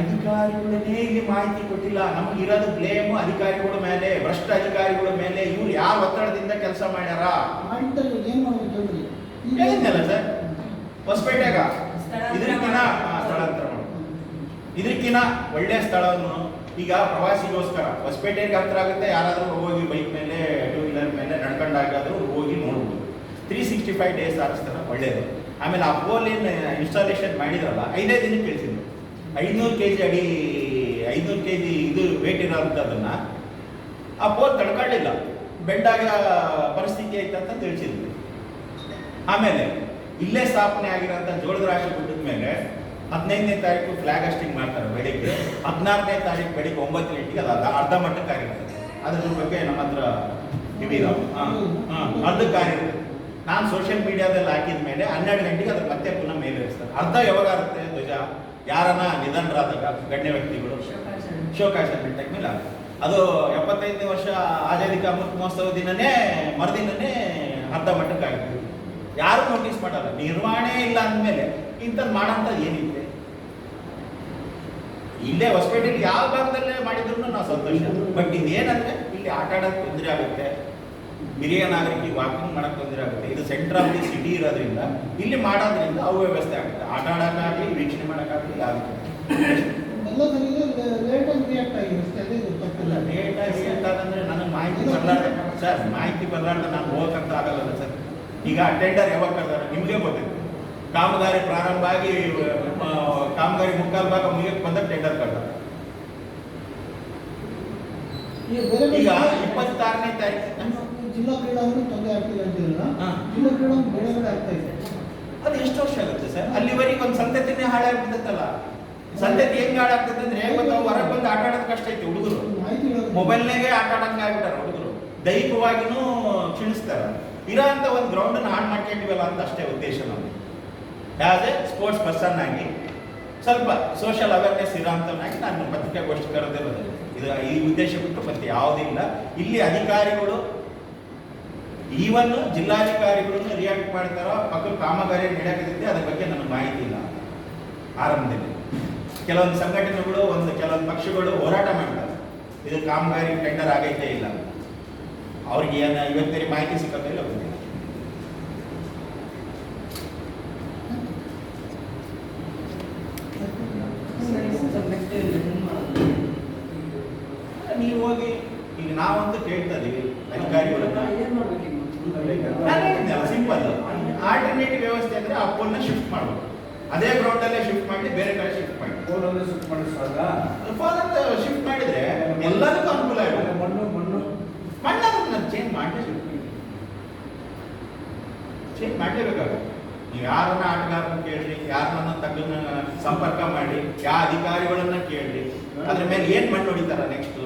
ಅಧಿಕಾರಿಗಳನ್ನೇ ಇಲ್ಲಿ ಮಾಹಿತಿ ಕೊಟ್ಟಿಲ್ಲ. ನಮ್ಗೆ ಇರೋದು ಬ್ಲೇಮ್ ಅಧಿಕಾರಿಗಳ ಮೇಲೆ, ಭ್ರಷ್ಟ ಅಧಿಕಾರಿಗಳ ಮೇಲೆ. ಇವ್ರು ಯಾವ ಒತ್ತಡದಿಂದ ಕೆಲಸ ಮಾಡ್ಯಾರ ಹೇಳಿದ್ನಲ್ಲ ಸರ್. ಹೊಸಪೇಟೆಗ ಇದಕ್ಕಿನ ಸ್ಥಳಾಂತರ ಮಾಡು, ಇದಕ್ಕಿನ ಒಳ್ಳೆಯ ಸ್ಥಳವನ್ನು ಈಗ ಪ್ರವಾಸಿಗೋಸ್ಕರ ಹೊಸಪೇಟೆಗೆ ಹತ್ರ ಆಗುತ್ತೆ. ಯಾರಾದರೂ ಹೋಗಿ ಬೈಕ್ ಮೇಲೆ, ಟೂ ವೀಲರ್ ಮೇಲೆ ನಡ್ಕೊಂಡಾಗಾದ್ರೂ ಹೋಗಿ ನೋಡ್ಬೋದು. 365 days ಆರಿಸ್ತಾರೆ, ಒಳ್ಳೆಯದು. ಆಮೇಲೆ ಆ ಪೋಲ್ ಏನು ಇನ್ಸ್ಟಾಲೇಷನ್ ಮಾಡಿದ್ರಲ್ಲ 5 ದಿನಕ್ಕೆ ಕಳಿಸಿದ್ರು. 500 kg ಅಡಿ 500 kg ಇದು ವೇಟ್ ಇರೋಂಥದ್ದನ್ನ ಆ ಪೋಲ್ ತಡ್ಕೊಳ್ಳಿಲ್ಲ, ಬೆಂಡಾಗ ಪರಿಸ್ಥಿತಿ ಐತಂತ ತಿಳಿಸಿದ್ರು. ಆಮೇಲೆ ಇಲ್ಲೇ ಸ್ಥಾಪನೆ ಆಗಿರೋಂಥ ಜೋಳದ ರಾಶಿ ಗುಡ್ಡದ ಮೇಲೆ 15ನೇ ತಾರೀಕು ಫ್ಲಾಗ್ ಹಾಸ್ಟಿಂಗ್ ಮಾಡ್ತಾರೆ ಬೆಳಿಗ್ಗೆ. 16ನೇ ತಾರೀಕು ಬೆಳಿಗ್ಗೆ 9 ಗಂಟೆಗೆ ಅದು ಅರ್ಧ ಮಟ್ಟಕ್ಕೆ ಆಗಿರ್ತದೆ. ಅದ್ರ ಬಗ್ಗೆ ನಮ್ಮ ಹತ್ರ ಇವಿದಾವೆ. ಅರ್ಧಕ್ಕೆ ಆಗಿರ್ತದೆ. ನಾನು ಸೋಷಿಯಲ್ ಮೀಡಿಯಾದಲ್ಲಿ ಹಾಕಿದ ಮೇಲೆ 12 ಗಂಟೆಗೆ ಅದ್ರ ಮತ್ತೆ ಪುನಃ ಮೇಲೆ ಇರಿಸ್ತಾರೆ. ಅರ್ಧ ಯಾವಾಗ ಆಗುತ್ತೆ ಧ್ವಜ ಯಾರನ್ನ ನಿಧನರಾದಾಗ ಗಣ್ಯ ವ್ಯಕ್ತಿಗಳು ಶೋಕಾಚಾರ ಟೈಮ್ ಮೇಲೆ ಆಗುತ್ತೆ. ಅದು 75ನೇ ವರ್ಷ ಆಜಾದಿ ಕಾ ಅಮೃತ ಮಹೋತ್ಸವ ದಿನನೇ ಮರುದಿನನೇ ಅರ್ಧ ಮಟ್ಟಕ್ಕೆ ಆಗುತ್ತೆ. ಯಾರು ನೋಟಿಸ್ ಮಾಡಲ್ಲ. ನಿರ್ವಹಣೆ ಇಲ್ಲ ಅಂದಮೇಲೆ ಇಂಥದ್ದು ಮಾಡೋಂಥದ್ದು ಏನಿದೆ? ಇಲ್ಲೇ ಹೊಸಪೇಟೆಯಲ್ಲಿ ಯಾವ ಭಾಗದಲ್ಲೇ ಮಾಡಿದ್ರು ನಾವು ಸಂತೋಷ. ಬಟ್ ಇದೇನಂದ್ರೆ ಇಲ್ಲಿ ಆಟ ಆಡೋಕ್ಕೆ ತೊಂದರೆ ಆಗುತ್ತೆ, ಹಿರಿಯ ನಾಗರಿಕರಿಗೆ ವಾಕಿಂಗ್ ಮಾಡಕ್ಕೆ ತೊಂದರೆ ಆಗುತ್ತೆ. ಇದು ಸೆಂಟರ್ ಆಫ್ ದಿ ಸಿಟಿ ಇರೋದ್ರಿಂದ ಇಲ್ಲಿ ಮಾಡೋದ್ರಿಂದ ಅವ್ಯವಸ್ಥೆ ಆಗುತ್ತೆ. ಆಟ ಆಡೋಕ್ಕಾಗಲಿ, ವೀಕ್ಷಣೆ ಮಾಡೋಕ್ಕಾಗಲಿ ಆಗುತ್ತೆ. ಲೇಟಾಗಿ ರಿಯಾಕ್ಟ್ ಆದಂದ್ರೆ ನನಗೆ ಮಾಹಿತಿ ಬರಲಾರ್ದೆ ಸರ್, ಮಾಹಿತಿ ಬರಲಾರ್ದೆ ನಾನು ಹೋಗಕ್ಕಂತ ಆಗಲ್ಲ ಸರ್. ಈಗ ಟೆಂಡರ್ ಯಾವಾಗ ಕರ್ತಾರೆ ನಿಮಗೆ ಗೊತ್ತಿದೆ. ಕಾಮಗಾರಿ ಪ್ರಾರಂಭ ಆಗಿ ಕಾಮಗಾರಿ ಮುಕ್ಕಾಲು ಭಾಗ ಮುಗಿಯಕ್ಕೆ ಬಂದಾಗ ಟೆಂಡರ್ ಕರ್ತಾರೆ. ಈಗ 26ನೇ ತಾರೀಕು ಜಿಲ್ಲಾ ಕ್ರೀಡಾಂಗಣ ತೊಂದರೆ ಆಗ್ತಿಲ್ಲ ಅಂತಿರಲ್ಲ, ಜಿಲ್ಲಾ ಕ್ರೀಡಾಂಗಣ ಬೇರೆ ಬೇರೆ ಆಗ್ತಾ ಇದೆ. ಅದು ಎಷ್ಟು ವರ್ಷ ಆಗುತ್ತೆ ಸರ್? ಅಲ್ಲಿವರೆಗೆ ಒಂದು ಸಂತತಿನೇ ಹಾಳಾಗ್ಬಿಡುತ್ತಲ್ಲ. ಸಂತತಿ ಹೆಂಗ್ ಹಾಳಾಗ್ತದೆ ಅಂದ್ರೆ ಗೊತ್ತಾ, ಹೊರಗೆ ಬಂದು ಆಟ ಆಡೋದು ಕಷ್ಟ ಐತಿ. ಹುಡುಗರು ಮೊಬೈಲ್ನಾಗೆ ಆಟ ಆಡಂಗೆ ಆಗ್ಬಿಟ್ಟಾರ. ಹುಡುಗರು ದೈಹಿಕವಾಗಿನೂ ಕ್ಷೀಣಿಸ್ತಾರ. ಇರೋ ಅಂತ ಒಂದು ಗ್ರೌಂಡನ್ನು ಹಾಳು ಮಾಡ್ಕೊಂಡಿವಲ್ಲ ಅಂತ ಅಷ್ಟೇ ಉದ್ದೇಶ. ನಮಗೆ ಆಸ್ ಎ ಸ್ಪೋರ್ಟ್ಸ್ ಪರ್ಸನ್ ಆಗಿ ಸ್ವಲ್ಪ ಸೋಷಿಯಲ್ ಅವೇರ್ನೆಸ್ ಇರೋಂಥವನ್ನಾಗಿ ನಾನು ಪತ್ರಿಕಾಗೋಷ್ಠಿ ಕರೆದಿರೋದು ಇದು. ಈ ಉದ್ದೇಶ ಬಿಟ್ಟು ಮತ್ತೆ ಯಾವುದಿಲ್ಲ. ಇಲ್ಲಿ ಅಧಿಕಾರಿಗಳು ಈವನ್ ಜಿಲ್ಲಾಧಿಕಾರಿಗಳನ್ನು ರಿಯಾಕ್ಟ್ ಮಾಡ್ತಾರೋ ಪಕ್ಕ ಕಾಮಗಾರಿ ನಡೆಯಕತ್ತಿದೆ, ಅದ್ರ ಬಗ್ಗೆ ನನಗೆ ಮಾಹಿತಿ ಇಲ್ಲ. ಆರಂಭದಲ್ಲಿ ಕೆಲವೊಂದು ಸಂಘಟನೆಗಳು, ಕೆಲವೊಂದು ಪಕ್ಷಗಳು ಹೋರಾಟ ಮಾಡ್ತಾರೆ, ಇದು ಕಾಮಗಾರಿ ಟೆಂಡರ್ ಆಗೈತೆ ಇಲ್ಲ. ಅವ್ರಿಗೆ ಏನು ಇವತ್ತೇ ಮಾಹಿತಿ ಸಿಕ್ಕತ್ತೆ ಇಲ್ಲ ಗೊತ್ತಿಲ್ಲ. ನೀವು ಹೋಗಿ ಈಗ ನಾವಂತೂ ಕೇಳ್ತಾ ಇದೀವಿ ಅಧಿಕಾರಿಗಳನ್ನ. ಸಿಂಪಲ್ ಆಲ್ಟರ್ನೇಟಿವ್ ವ್ಯವಸ್ಥೆ ಅಂದ್ರೆ ಆ ಪೋಲ್ನ ಶಿಫ್ಟ್ ಮಾಡ್ಬೇಕು. ಅದೇ ಗ್ರೌಂಡ್ ಅಲ್ಲೇ ಶಿಫ್ಟ್ ಮಾಡಿ ಬೇರೆ ಕಡೆ ಶಿಫ್ಟ್ ಮಾಡಿ ಶಿಫ್ಟ್ ಮಾಡಿದ್ರೆ ಎಲ್ಲದಕ್ಕೂ ಅನುಕೂಲ ಆಗುತ್ತೆ. ಮಣ್ಣಾದ್ರೂ ನಾನು ಚೇಂಜ್ ಮಾಡಲೇಬೇಕಾಗುತ್ತೆ. ನೀವು ಯಾರನ್ನ ಆಟಗಾರನ ಕೇಳ್ರಿ, ಯಾರನ್ನ ತಗ್ಗನ್ನ ಸಂಪರ್ಕ ಮಾಡಿ, ಯಾವ ಅಧಿಕಾರಿಗಳನ್ನ ಕೇಳ್ರಿ, ಅದ್ರ ಮೇಲೆ ಏನ್ ಮಣ್ಣು ಹೊಡಿತಾರ ನೆಕ್ಸ್ಟ್.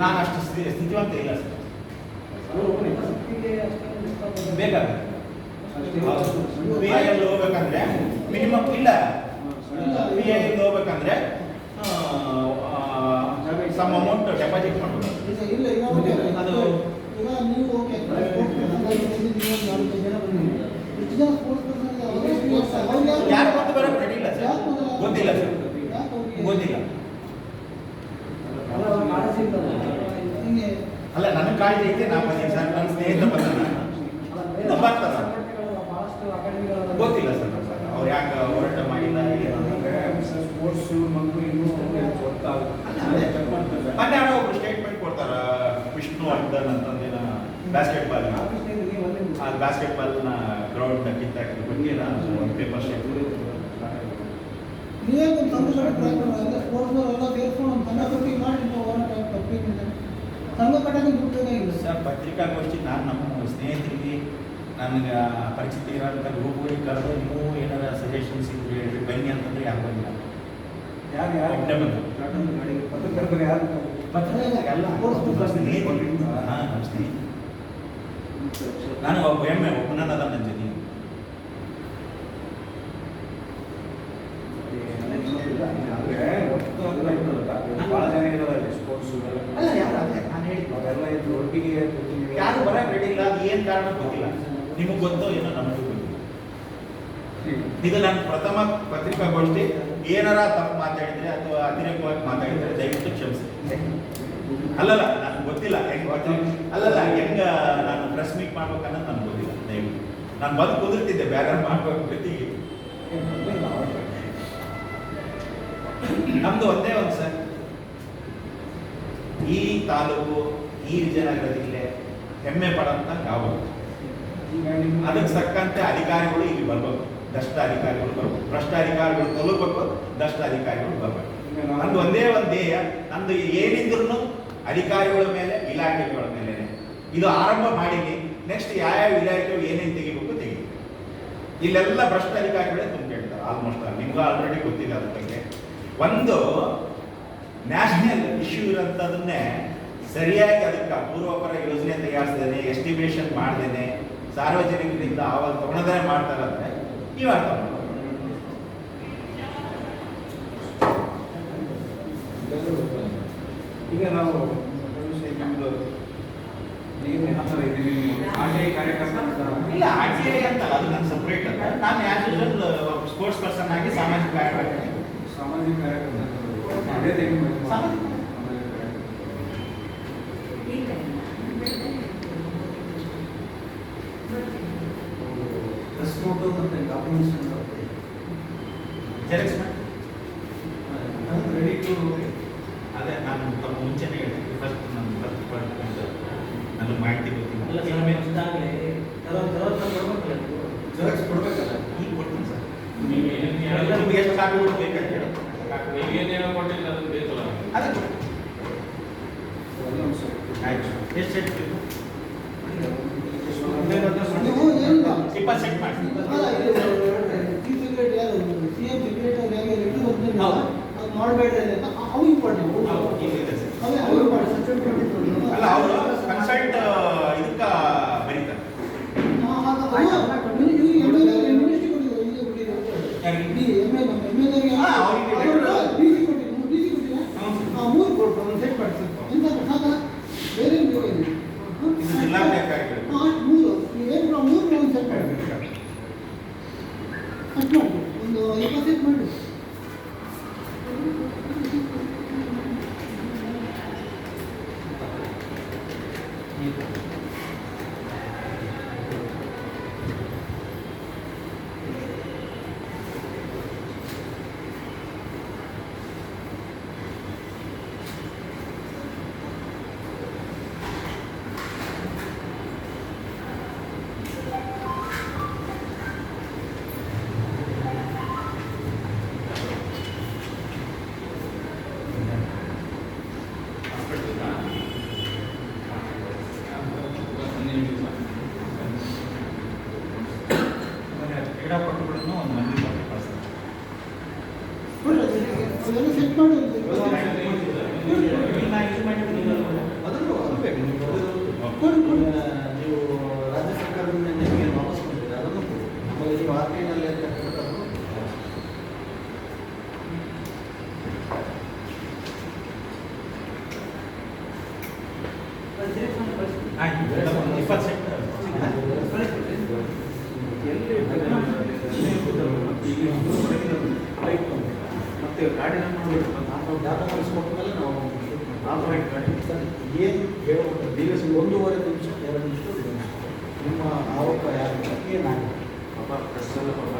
ನಾನು ಅಷ್ಟು ಸ್ಥಿತಿವಂತ ಇಲ್ಲ ಸರ್. ಬೇಕಾಗುತ್ತೆ PIL ಹೋಗ್ಬೇಕಂದ್ರೆ ಮಿನಿಮಮ್ ಇಲ್ಲ. PIL ಹೋಗ್ಬೇಕಂದ್ರೆ ಸಮ್ ಅಮೌಂಟ್ ಡೆಪಾಸಿಟ್ ಮಾಡ್ಬೋದು. ಅದು ಯಾರು ಬಂದು ಬರೋಕ್ಕೆ ರೆಡಿ ಇಲ್ಲ ಸರ್. ಗೊತ್ತಿಲ್ಲ ಸರ್, ಗೊತ್ತಿಲ್ಲ. ಅಲ್ಲ ನನಗೆ ಕಾಳಜಿ ಐತೆ, ನಾವು ಬಂದೀನಿ ಸರ್. ನನ್ನ ಸ್ನೇಹಿತ ಬರ್ತಾರ, ಗೊತ್ತಿಲ್ಲ ಸರ್. ಅವ್ರು ಯಾಕೆ ಹೋರಾಟ ಮಾಡಿಲ್ಲ ಸ್ಪೋರ್ಟ್ಸ್ ಮೊನ್ನೆ ಒಬ್ರು ಸ್ಟೇಟ್ಮೆಂಟ್ ಕೊಡ್ತಾರ, ವಿಷ್ಣು ವರ್ಧನ್ ಅಂತಂದಿನ ಬ್ಯಾಸ್ಕೆಟ್ಬಾಲ್ ಗ್ರೌಂಡ್ ಕಿತ್ತಾಕಿದ ಬಗ್ಗೆ ನಾನು ಒಂದು ಪೇಪರ್ ಸ್ಟೇಟ್ ನೀವೇ ಒಂದು ಸ್ಪೋರ್ಟ್ಸ್ ಸೇರ್ಕೊಂಡು ಒಂದು ಸಂಘ ಕಟ್ಟಿ ಮಾಡಿ ಹೋರಾಟ ತಪ್ಪಿಲ್ಲ. ಸಂಘ ಕಟ್ಟಕ್ಕೆ ದುಡ್ಡಾಗಿಲ್ಲ ಸರ್. ಪತ್ರಿಕಾಗೋಷ್ಠಿ ನಾನು ನಮ್ಮ ಸ್ನೇಹಿತರಿಗೆ ನನಗೆ ಪರಿಚಿತ ಇರೋಂಥ ಗ್ರೂಪ್ಗಳಿಗೆ ಕರೆದು ನೀವು ಏನಾರ ಸಜೆಷನ್ಸ್ ಇದ್ರೆ ಹೇಳ್ರಿ ಬನ್ನಿ ಅಂತಂದ್ರೆ ಯಾರು ಬಂದಿಲ್ಲ. ಒಬ್ಬನೇ ಬಂದು ಪತ್ರಕರ್ತರು ಯಾರು ಎಲ್ಲ ನಮ್ಮ ಸ್ನೇಹಿತರು. ನಾನು ಹೆಮ್ಮೆ ಒಬ್ಬನನ್ನದ ನಂಜಿನಿ. ಭಾಳ ಜನ ಇರೋಲ್ಲ ಸ್ಪೋರ್ಟ್ಸ್ ಅಲ್ಲ ಯಾರು ಅದೇ ನಾನು ಹೇಳಿದ್ದು ಅವರೆಲ್ಲ ಇದು ಒಟ್ಟಿಗೆ ಯಾರು ಬರಕ್ಕೆ ರೆಡಿ ಇಲ್ಲ, ಅದು ಏನು ಕಾರಣ ಗೊತ್ತಿಲ್ಲ. ನಿಮಗೆ ಗೊತ್ತೋ ಏನೋ ನಮಗೂ ಗೊತ್ತಿಲ್ಲ. ಇದು ನನ್ನ ಪ್ರಥಮ ಪತ್ರಿಕಾಗೋಷ್ಠಿ. ಏನಾರ ತಪ್ಪು ಮಾತಾಡಿದ್ರೆ ಅಥವಾ ಅತಿರೇಕವಾಗಿ ಮಾತಾಡಿದ್ರೆ ದಯವಿಟ್ಟು ಕ್ಷಮಿಸಿ. ಅಲ್ಲಲ್ಲ ನನಗೆ ಗೊತ್ತಿಲ್ಲ ಹೆಂಗೆ ಅಲ್ಲಲ್ಲ ಹೆಂಗೆ ನಾನು ಪ್ರೆಸ್ ಮೀಟ್ ಮಾಡ್ಬೇಕು ಅನ್ನೋದು ನನಗೆ ಗೊತ್ತಿಲ್ಲ. ದಯವಿಟ್ಟು ನಾನು ಬಂದು ಕುದುರ್ತಿದ್ದೆ ಬೇರೆ ಮಾಡ್ಬೇಕು ಜೊತೆಗೆ. ನಮ್ದು ಒಂದೇ ಒಂದು ಸರ್, ಈ ತಾಲೂಕು ಈ ವಿಜಯನಗರ ಜಿಲ್ಲೆ ಹೆಮ್ಮೆ ಪಡಂತ ನಾವು ಅದಕ್ಕೆ ತಕ್ಕಂತೆ ಅಧಿಕಾರಿಗಳು ಇಲ್ಲಿ ಬರ್ಬೇಕು. ದಷ್ಟ ಅಧಿಕಾರಿಗಳು ಬರ್ಬೇಕು, ಭ್ರಷ್ಟ ಅಧಿಕಾರಿಗಳು ತೊಲಗಬೇಕು, ದಷ್ಟ ಅಧಿಕಾರಿಗಳು ಬರ್ಬೇಕು. ನಂದು ಒಂದೇ ಒಂದು ಧ್ಯೇಯ, ನಂದು ಏನಿದ್ರು ಅಧಿಕಾರಿಗಳ ಮೇಲೆ ಇಲಾಖೆಗಳ ಮೇಲೆ. ಇದು ಆರಂಭ ಮಾಡೀನಿ. ನೆಕ್ಸ್ಟ್ ಯಾವ್ಯಾವ ಇಲಾಖೆಗಳು ಏನೇನು ತೆಗಿಬೇಕು ತೆಗಿ. ಇಲ್ಲೆಲ್ಲ ಭ್ರಷ್ಟ ಅಧಿಕಾರಿಗಳೇ ತುಂಬಿಡ್ತಾರೆ ಆಲ್ಮೋಸ್ಟ್. ನಿಮ್ಗೂ ಆಲ್ರೆಡಿ ಗೊತ್ತಿದೆ ಅದ್ರ ಬಗ್ಗೆ. ಒಂದು ನ್ಯಾಷನಲ್ ಇಶ್ಯೂ ಇರೋಂಥದನ್ನೇ ಸರಿಯಾಗಿ ಅದಕ್ಕೆ ಪೂರ್ವಪರ ಯೋಜನೆ ತಯಾರಿಸ್ದೇನೆ, ಎಸ್ಟಿಮೇಷನ್ ಮಾಡ್ದೇನೆ, ಸಾರ್ವಜನಿಕರಿಂದ ಆವಾಗ ತಗೊಳದೇ ಮಾಡ್ತಾರಂದ್ರೆ ನೀವು ಅರ್ಥ ಮಾಡ್ಬೋದು. ಈಗ ನಾವು ನಮ್ಮದು ನೀವು ಯಾವ ಥರ ಇದ್ದೀವಿ ಆರ್ಟಿಐ ಕಾರ್ಯಕರ್ತ ಇಲ್ಲ ಆರ್ಟಿಐ ಅಂತಲ್ಲ, ಅದು ನನ್ನ ಸಪ್ರೇಟ್ ಅಂತ. ನಾನು ಆ್ಯಸ್ ಯೂಶುವಲ್ ಸ್ಪೋರ್ಟ್ಸ್ ಪರ್ಸನ್ ಆಗಿ ಸಾಮಾಜಿಕ ಕಾರ್ಯಕರ್ತ. ಸಾಮಾಜಿಕ ಕಾರ್ಯಕರ್ತ ಅದೇ ತೆಗೆದು ಪ್ರೆಸ್ ನೋಟು ಮತ್ತು ಡಾಕ್ಯುಮೆಂಟ್ಸ್ ಜೆರಾಕ್ಸ್ ರೆಡಿ ಟು ಅದೇ ನಾನು ತಮ್ಮ ಮುಂಚೆನೇ ಹೇಳ್ತೀನಿ. ಫಸ್ಟ್ ನನ್ನ ನನಗೆ ಮಾಹಿತಿ ಗೊತ್ತಿಲ್ಲ. ಜೆರಾಕ್ಸ್ ಕೊಡ್ಬೇಕಲ್ಲ. ಈಗ ಕೊಡ್ತೀನಿ ಸರ್. ನಿಮ್ಗೆ ಎಷ್ಟು ಕಾಪಿಗಳು ಬೇಕಂತ ಹೇಳಿ ಏನೇನೋ ಕೊಟ್ಟಿಲ್ಲ ಅದು ಬೇಕಲ್ಲ. ಅದೇ ಆಯ್ತು. ಎಷ್ಟು ಸೆಟ್ ಬೇಕು? ನೀವು ಏನಿಲ್ಲ 20 ಸೆಟ್ ಮಾಡಿ. ಅಲ್ಲ ಚೀಫ್ ಸೆಕ್ರೆಟರಿ ಯಾರು CM ಸೆಕ್ರೆಟರಿ ಅವ್ರು ಹೇಗೆ ಲೆಟರ್ ಬಂದಿಲ್ಲ ಅದು ಮಾಡಬೇಡ್ರಿ ಅಂತ ಅವು ಇಂಪಾರ್ಟೆಂಟ್. ಇದೆ ಸರ್. ಅವೇ ಅವು ಇಂಪಾರ್ಟೆಂಟ್. ಅಲ್ಲ ಅವರು ಕನ್ಸಲ್ಟ್ ಇದಕ್ಕೆ ಬರೀತಾರೆ. ಇದು ಜಿಲ್ಲಾಧಿಕಾರಿಗಳು. ಒಂದು 20 ಮಾಡಿ ಕ್ರೀಡಾಪಟುಗಳನ್ನು ಒಂದು ಮಂದಿ ಕಳಿಸ್ತಾರೆ. ಅದೆಲ್ಲ ಸೆಟ್ ಮಾಡಿ ನೀವು ರಾಜ್ಯ ಸರ್ಕಾರದಿಂದ ನಿಮಗೆ ವಾಪಸ್ ಕೊಟ್ಟಿದ್ದೀರಾ ಅದನ್ನು ಕೊಡಿ. ಆಮೇಲೆ ನೀವು ಆರ್ಟಿನಲ್ಲಿ ಅಂತ ಹೇಳ್ಬಿಟ್ಟು ಆಯ್ತು. 20 ಸೆಟ್ ಮತ್ತೆ ಗಾಡಿನ ನೋಡಬೇಕು. ಡಾಕ್ಯುಮೆಂಟ್ಸ್ ಕೊಟ್ಟ ಮೇಲೆ ನಾವು ಆಪರೇಟ್ ಗಾಡಿ ಏನು ಹೇಳ್ಬೋದು ದಿವಸ 1.5 ನಿಮಿಷ 2 ನಿಮಿಷ ನಿಮ್ಮ ಆವಕ ಯಾರು ಏನಾಗಿದೆ ಪಾಪ ಪ್ರೆಸ್ ಎಲ್ಲ ಪಾಪ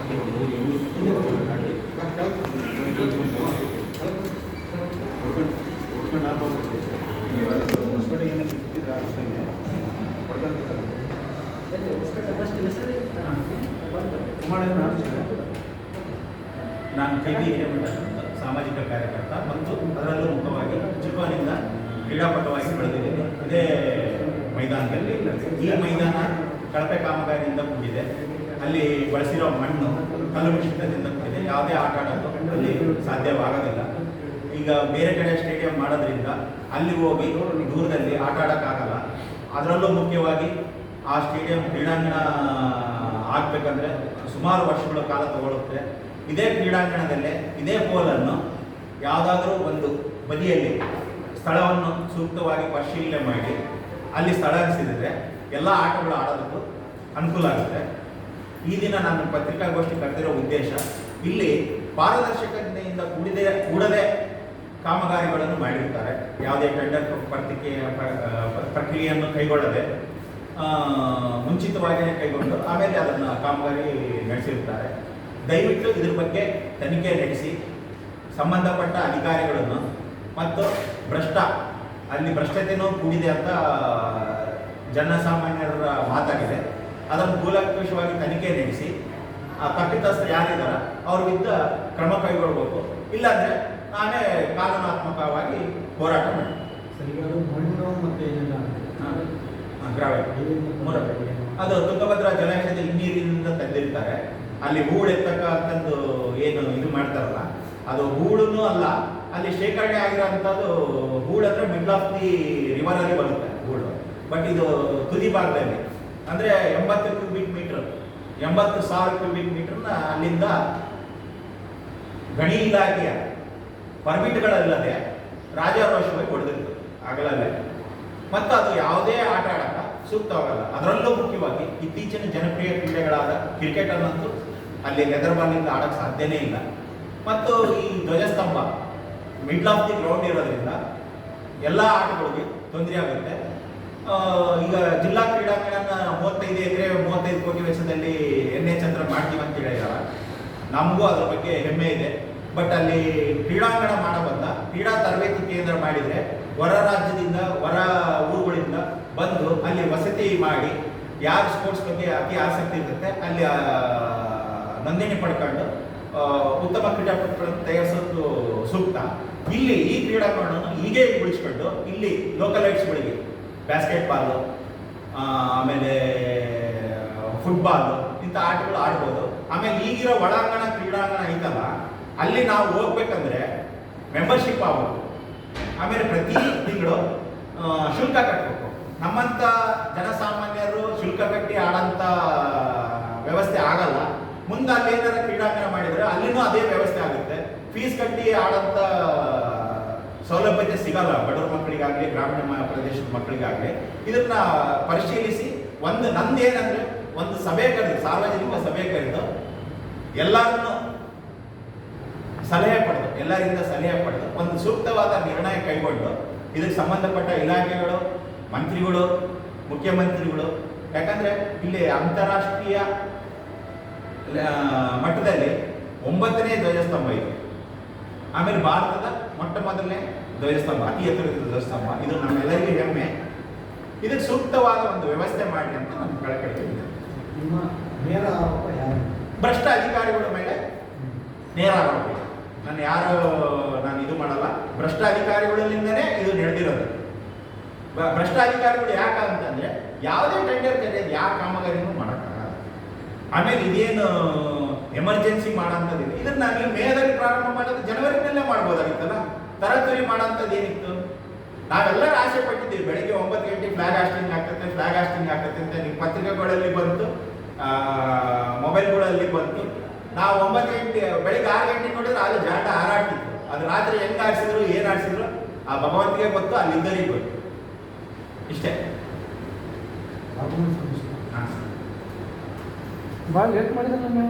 ನಾನು KV ಹಿರೇಮಠ ಸಾಮಾಜಿಕ ಕಾರ್ಯಕರ್ತ ಮತ್ತು ಅದರಲ್ಲೂ ಮುಖ್ಯವಾಗಿ ಚಿಕ್ಕವನಿಂದ ಕ್ರೀಡಾಪಟುವಾಗಿ ಬೆಳೆದಿದ್ದೇನೆ. ಇದೇ ಮೈದಾನದಲ್ಲಿ. ಈ ಮೈದಾನ ಕಳಪೆ ಕಾಮಗಾರಿಯಿಂದ ಕೂಡಿದೆ. ಅಲ್ಲಿ ಬಳಸಿರೋ ಮಣ್ಣು ಕಲ್ಲು ಮಿಶ್ರಿತದಿಂದ ಕೂಡಿದೆ. ಯಾವುದೇ ಆಟ ಆಡೋದು ಅಲ್ಲಿ ಸಾಧ್ಯವಾಗೋದಿಲ್ಲ. ಈಗ ಬೇರೆ ಕಡೆ ಸ್ಟೇಡಿಯಂ ಮಾಡೋದ್ರಿಂದ ಅಲ್ಲಿ ಹೋಗಿ ದೂರದಲ್ಲಿ ಆಟ ಆಡೋಕ್ಕಾಗಲ್ಲ. ಅದರಲ್ಲೂ ಮುಖ್ಯವಾಗಿ ಆ ಸ್ಟೇಡಿಯಂ ಕ್ರೀಡಾಂಗಣ ಆಗಬೇಕಂದ್ರೆ ಸುಮಾರು ವರ್ಷಗಳ ಕಾಲ ತಗೊಳ್ಳುತ್ತೆ. ಇದೇ ಕ್ರೀಡಾಂಗಣದಲ್ಲೇ ಇದೇ ಪೋಲನ್ನು ಯಾವುದಾದ್ರೂ ಒಂದು ಬದಿಯಲ್ಲಿ ಸ್ಥಳವನ್ನು ಸೂಕ್ತವಾಗಿ ಪರಿಶೀಲನೆ ಮಾಡಿ ಅಲ್ಲಿ ಸ್ಥಳಾಂತರಿಸಿದರೆ ಎಲ್ಲ ಆಟಗಳು ಆಡೋದಕ್ಕೂ ಅನುಕೂಲ ಆಗುತ್ತೆ. ಈ ದಿನ ನಾನು ಪತ್ರಿಕಾಗೋಷ್ಠಿ ಕರೆದಿರೋ ಉದ್ದೇಶ ಇಲ್ಲಿ ಪಾರದರ್ಶಕತೆಯಿಂದ ಕೂಡಲೇ ಕಾಮಗಾರಿಗಳನ್ನು ಮಾಡಿರ್ತಾರೆ. ಯಾವುದೇ ಟೆಂಡರ್ ಪ್ರಕ್ರಿಯೆಯನ್ನು ಕೈಗೊಳ್ಳದೆ ಮುಂಚಿತವಾಗಿಯೇ ಕೈಗೊಂಡು ಆಮೇಲೆ ಅದನ್ನು ಕಾಮಗಾರಿ ನಡೆಸಿರ್ತಾರೆ. ದಯವಿಟ್ಟು ಇದ್ರ ಬಗ್ಗೆ ತನಿಖೆ ನಡೆಸಿ ಸಂಬಂಧಪಟ್ಟ ಅಧಿಕಾರಿಗಳನ್ನು ಮತ್ತು ಅಲ್ಲಿ ಭ್ರಷ್ಟತೆಯೂ ಕೂಡಿದೆ ಅಂತ ಜನಸಾಮಾನ್ಯರ ಮಾತಾಗಿದೆ. ಅದನ್ನು ಕೂಲಂಕಷವಾಗಿ ತನಿಖೆ ನಡೆಸಿ ಆ ತಪ್ಪಿತಸ್ಥರು ಯಾರಿದ್ದಾರ ಅವ್ರ ವಿರುದ್ಧ ಕ್ರಮ ಕೈಗೊಳ್ಬೇಕು. ಇಲ್ಲಾಂದರೆ ನಾನೇ ಕಾನೂನಾತ್ಮಕವಾಗಿ ಹೋರಾಟ ಮಾಡಿ ಸರ್, ಈಗ ಅದು ಮಣ್ಣು ಮತ್ತು ಏನೆಲ್ಲ ಅದು ತುಂಗಭದ್ರಾ ಜಲಾಶಯದ ಹಿನ್ನೀರಿನಿಂದ ತಂದಿರ್ತಾರೆ. ಅಲ್ಲಿ ಹೂಳು ಎತ್ತಕ್ಕಂಥದ್ದು ಏನು ಇದು ಮಾಡ್ತಾರಲ್ಲ, ಅದು ಹೂಳೂ ಅಲ್ಲ, ಅಲ್ಲಿ ಶೇಖರಣೆ ಆಗಿರೋಂಥದ್ದು ಹೂಳು ಅಂದರೆ ಮಿಡ್ಲ್ ಆಫ್ ದಿ ರಿವರಲ್ಲಿ ಬರುತ್ತೆ ಹೂಳು. ಬಟ್ ಇದು ತುದಿ ಭಾಗದಲ್ಲಿ ಅಂದರೆ 80 ಕ್ಯೂಬಿಕ್ ಮೀಟರ್ 80,000 ಕ್ಯೂಬಿಕ್ ಮೀಟರ್ನ ಅಲ್ಲಿಂದ ಗಣಿ ಇಲಾಖೆಯ ಪರ್ಮಿಟ್ಗಳಲ್ಲದೆ ರಾಜಾರೋಷವಾಗಿ ಹೊಡೆದಿತ್ತು ಆಗಲೇ. ಮತ್ತು ಅದು ಯಾವುದೇ ಆಟ ಆಡೋಕ್ಕೆ ಸೂಕ್ತವಾಗಲ್ಲ. ಅದರಲ್ಲೂ ಮುಖ್ಯವಾಗಿ ಇತ್ತೀಚಿನ ಜನಪ್ರಿಯ ಕ್ರೀಡೆಗಳಾದ ಕ್ರಿಕೆಟನ್ನಂತೂ ಅಲ್ಲಿ ಲೆದರ್ ಬಾಲ್ನಿಂದ ಆಡೋಕ್ಕೆ ಸಾಧ್ಯನೇ ಇಲ್ಲ. ಮತ್ತು ಈ ಧ್ವಜಸ್ತಂಭ ಮಿಡ್ಲ್ ಆಫ್ ದಿ ಗ್ರೌಂಡ್ ಇರೋದ್ರಿಂದ ಎಲ್ಲ ಆಟಗಳಿಗೆ ತೊಂದರೆ ಆಗುತ್ತೆ. ಈಗ ಜಿಲ್ಲಾ ಕ್ರೀಡಾಂಗಣ 35 ಎಕರೆ 35 ಕೋಟಿ ವೆಚ್ಚದಲ್ಲಿ NH ಹತ್ರ ಮಾಡ್ತೀವಿ ಅಂತ ಹೇಳಿದಾರ. ನಮಗೂ ಅದ್ರ ಬಗ್ಗೆ ಹೆಮ್ಮೆ ಇದೆ. ಬಟ್ ಅಲ್ಲಿ ಕ್ರೀಡಾಂಗಣ ಮಾಡಬಲ್ಲ ಕ್ರೀಡಾ ತರಬೇತಿ ಕೇಂದ್ರ ಮಾಡಿದರೆ ಹೊರ ರಾಜ್ಯದಿಂದ ಹೊರ ಊರುಗಳಿಂದ ಬಂದು ಅಲ್ಲಿ ವಸತಿ ಮಾಡಿ ಯಾರು ಸ್ಪೋರ್ಟ್ಸ್ ಬಗ್ಗೆ ಅತಿ ಆಸಕ್ತಿ ಇರುತ್ತೆ ಅಲ್ಲಿ ನೋಂದಣಿ ಪಡ್ಕೊಂಡು ಉತ್ತಮ ಕ್ರೀಡಾಪಟುಗಳನ್ನು ತಯಾರಿಸೋದು ಸೂಕ್ತ. ಇಲ್ಲಿ ಈ ಕ್ರೀಡಾಂಗಣವನ್ನು ಹೀಗೆ ಉಳಿಸ್ಕೊಂಡು ಇಲ್ಲಿ ಲೋಕಲೈಟ್ಸ್ಗಳಿಗೆ ಬ್ಯಾಸ್ಕೆಟ್ಬಾಲು ಆಮೇಲೆ ಫುಟ್ಬಾಲು ಇಂಥ ಆಟಗಳು ಆಡ್ಬೋದು. ಆಮೇಲೆ ಈಗಿರೋ ಒಳಾಂಗಣ ಕ್ರೀಡಾಂಗಣ ಐತಲ್ಲ, ಅಲ್ಲಿ ನಾವು ಹೋಗ್ಬೇಕಂದ್ರೆ ಮೆಂಬರ್ಶಿಪ್ ಆಗಬೇಕು. ಆಮೇಲೆ ಪ್ರತಿ ತಿಂಗಳು ಶುಲ್ಕ ಕಟ್ಟಬೇಕು. ನಮ್ಮಂಥ ಜನಸಾಮಾನ್ಯರು ಶುಲ್ಕ ಕಟ್ಟಿ ಆಡೋಂಥ ವ್ಯವಸ್ಥೆ ಆಗಲ್ಲ. ಮುಂದೆ ಅಲ್ಲಿ ಏನಾರ ಕ್ರೀಡಾಂಗಣ ಮಾಡಿದರೆ ಅಲ್ಲಿನೂ ಅದೇ ವ್ಯವಸ್ಥೆ ಆಗುತ್ತೆ. ಫೀಸ್ ಕಟ್ಟಿ ಆಡೋಂಥ ಸೌಲಭ್ಯತೆ ಸಿಗಲ್ಲ ಬಡವ್ರ ಮಕ್ಕಳಿಗಾಗಲಿ ಗ್ರಾಮೀಣ ಪ್ರದೇಶದ ಮಕ್ಕಳಿಗಾಗಲಿ. ಇದನ್ನ ಪರಿಶೀಲಿಸಿ ನಂದೇನಂದ್ರೆ ಒಂದು ಸಭೆ ಕರೆದು ಸಾರ್ವಜನಿಕ ಸಭೆ ಕರೆದು ಎಲ್ಲರನ್ನು ಎಲ್ಲರಿಂದ ಸಲಹೆ ಪಡೆದು ಒಂದು ಸೂಕ್ತವಾದ ನಿರ್ಣಯ ಕೈಗೊಂಡು ಇದಕ್ಕೆ ಸಂಬಂಧಪಟ್ಟ ಇಲಾಖೆಗಳು, ಮಂತ್ರಿಗಳು, ಮುಖ್ಯಮಂತ್ರಿಗಳು, ಯಾಕಂದ್ರೆ ಇಲ್ಲಿ ಅಂತಾರಾಷ್ಟ್ರೀಯ ಮಟ್ಟದಲ್ಲಿ 9ನೇ ಧ್ವಜಸ್ತಂಭ ಇದೆ. ಆಮೇಲೆ ಭಾರತದ ಮೊಟ್ಟ ಮೊದಲನೇ ಧ್ವಜಸ್ತಂಭ, ಅತಿ ಎತ್ತರದ ಧ್ವಜಸ್ತಂಭ. ಇದು ನಮ್ಮೆಲ್ಲರಿಗೂ ಹೆಮ್ಮೆ. ಇದಕ್ಕೆ ಸೂಕ್ತವಾದ ಒಂದು ವ್ಯವಸ್ಥೆ ಮಾಡಿ ಅಂತ ನಾನು ಕಳಕಳಿಸಿದ್ದೀನಿ. ನಿಮ್ಮ ನೇರ ಆರೋಪ ಯಾರು? ಭ್ರಷ್ಟ ಅಧಿಕಾರಿಗಳ ಮೇಲೆ ನೇರ ಆರೋಪ. ನಾನು ಇದು ಮಾಡಲ್ಲ. ಭ್ರಷ್ಟ ಅಧಿಕಾರಿಗಳಿಂದನೇ ಇದು ನಡೆದಿರೋದು. ಭ್ರಷ್ಟ ಅಧಿಕಾರಿಗಳು ಯಾಕಂತಂದ್ರೆ ಯಾವುದೇ ಟೆಂಡರ್ ಕರೆಯೋದು ಯಾವ ಕಾಮಗಾರಿನೂ ಮಾಡೋಕ್ಕಾಗಲ್ಲ. ಆಮೇಲೆ ಇದೇನು ಎಮರ್ಜೆನ್ಸಿ ಮಾಡೋಂಥದ್ದಿದೆ, ಇದನ್ನ ನೀವು ಮೇದಲ್ಲಿ ಪ್ರಾರಂಭ ಮಾಡೋದು ಜನವರಿನಲ್ಲೇ ಮಾಡ್ಬೋದಾಗಿತ್ತಲ್ಲ. ತರಾತುರಿ ಮಾಡೋಂಥದ್ದು ಏನಿತ್ತು? ನಾವೆಲ್ಲರೂ ಆಸೆ ಪಟ್ಟಿದ್ದೀವಿ ಬೆಳಗ್ಗೆ 9 ಗಂಟೆ ಫ್ಲಾಗ್ ಹಾಸ್ಟಿಂಗ್ ಆಗ್ತದೆ ಅಂತ ನೀವು ಪತ್ರಿಕೆಗಳಲ್ಲಿ ಬಂತು, ಮೊಬೈಲ್ಗಳಲ್ಲಿ ಬಂತು. ನಾವು 9 ಗಂಟೆ ಬೆಳಿಗ್ಗೆ 6 ಗಂಟೆಗೆ ನೋಡಿದ್ರೆ ಅಲ್ಲಿ ಜಾಟ ಹಾರಾಡ್ತಿತ್ತು. ಅದು ರಾತ್ರಿ ಹೆಂಗೆ ಆಡಿಸಿದ್ರು ಏನು ಆಡಿಸಿದ್ರು ಆ ಭಗವಂತಿಗೆ ಗೊತ್ತು, ಅಲ್ಲಿದ್ದರಿಗೆ ಗೊತ್ತು. ಇಷ್ಟೇ. ಆಗುವ ಸಮಸ್ಯೆ. ಹಾಂ. ಭಾಳ ಲೇಟ್ ಮಾಡಿದ್ರೆ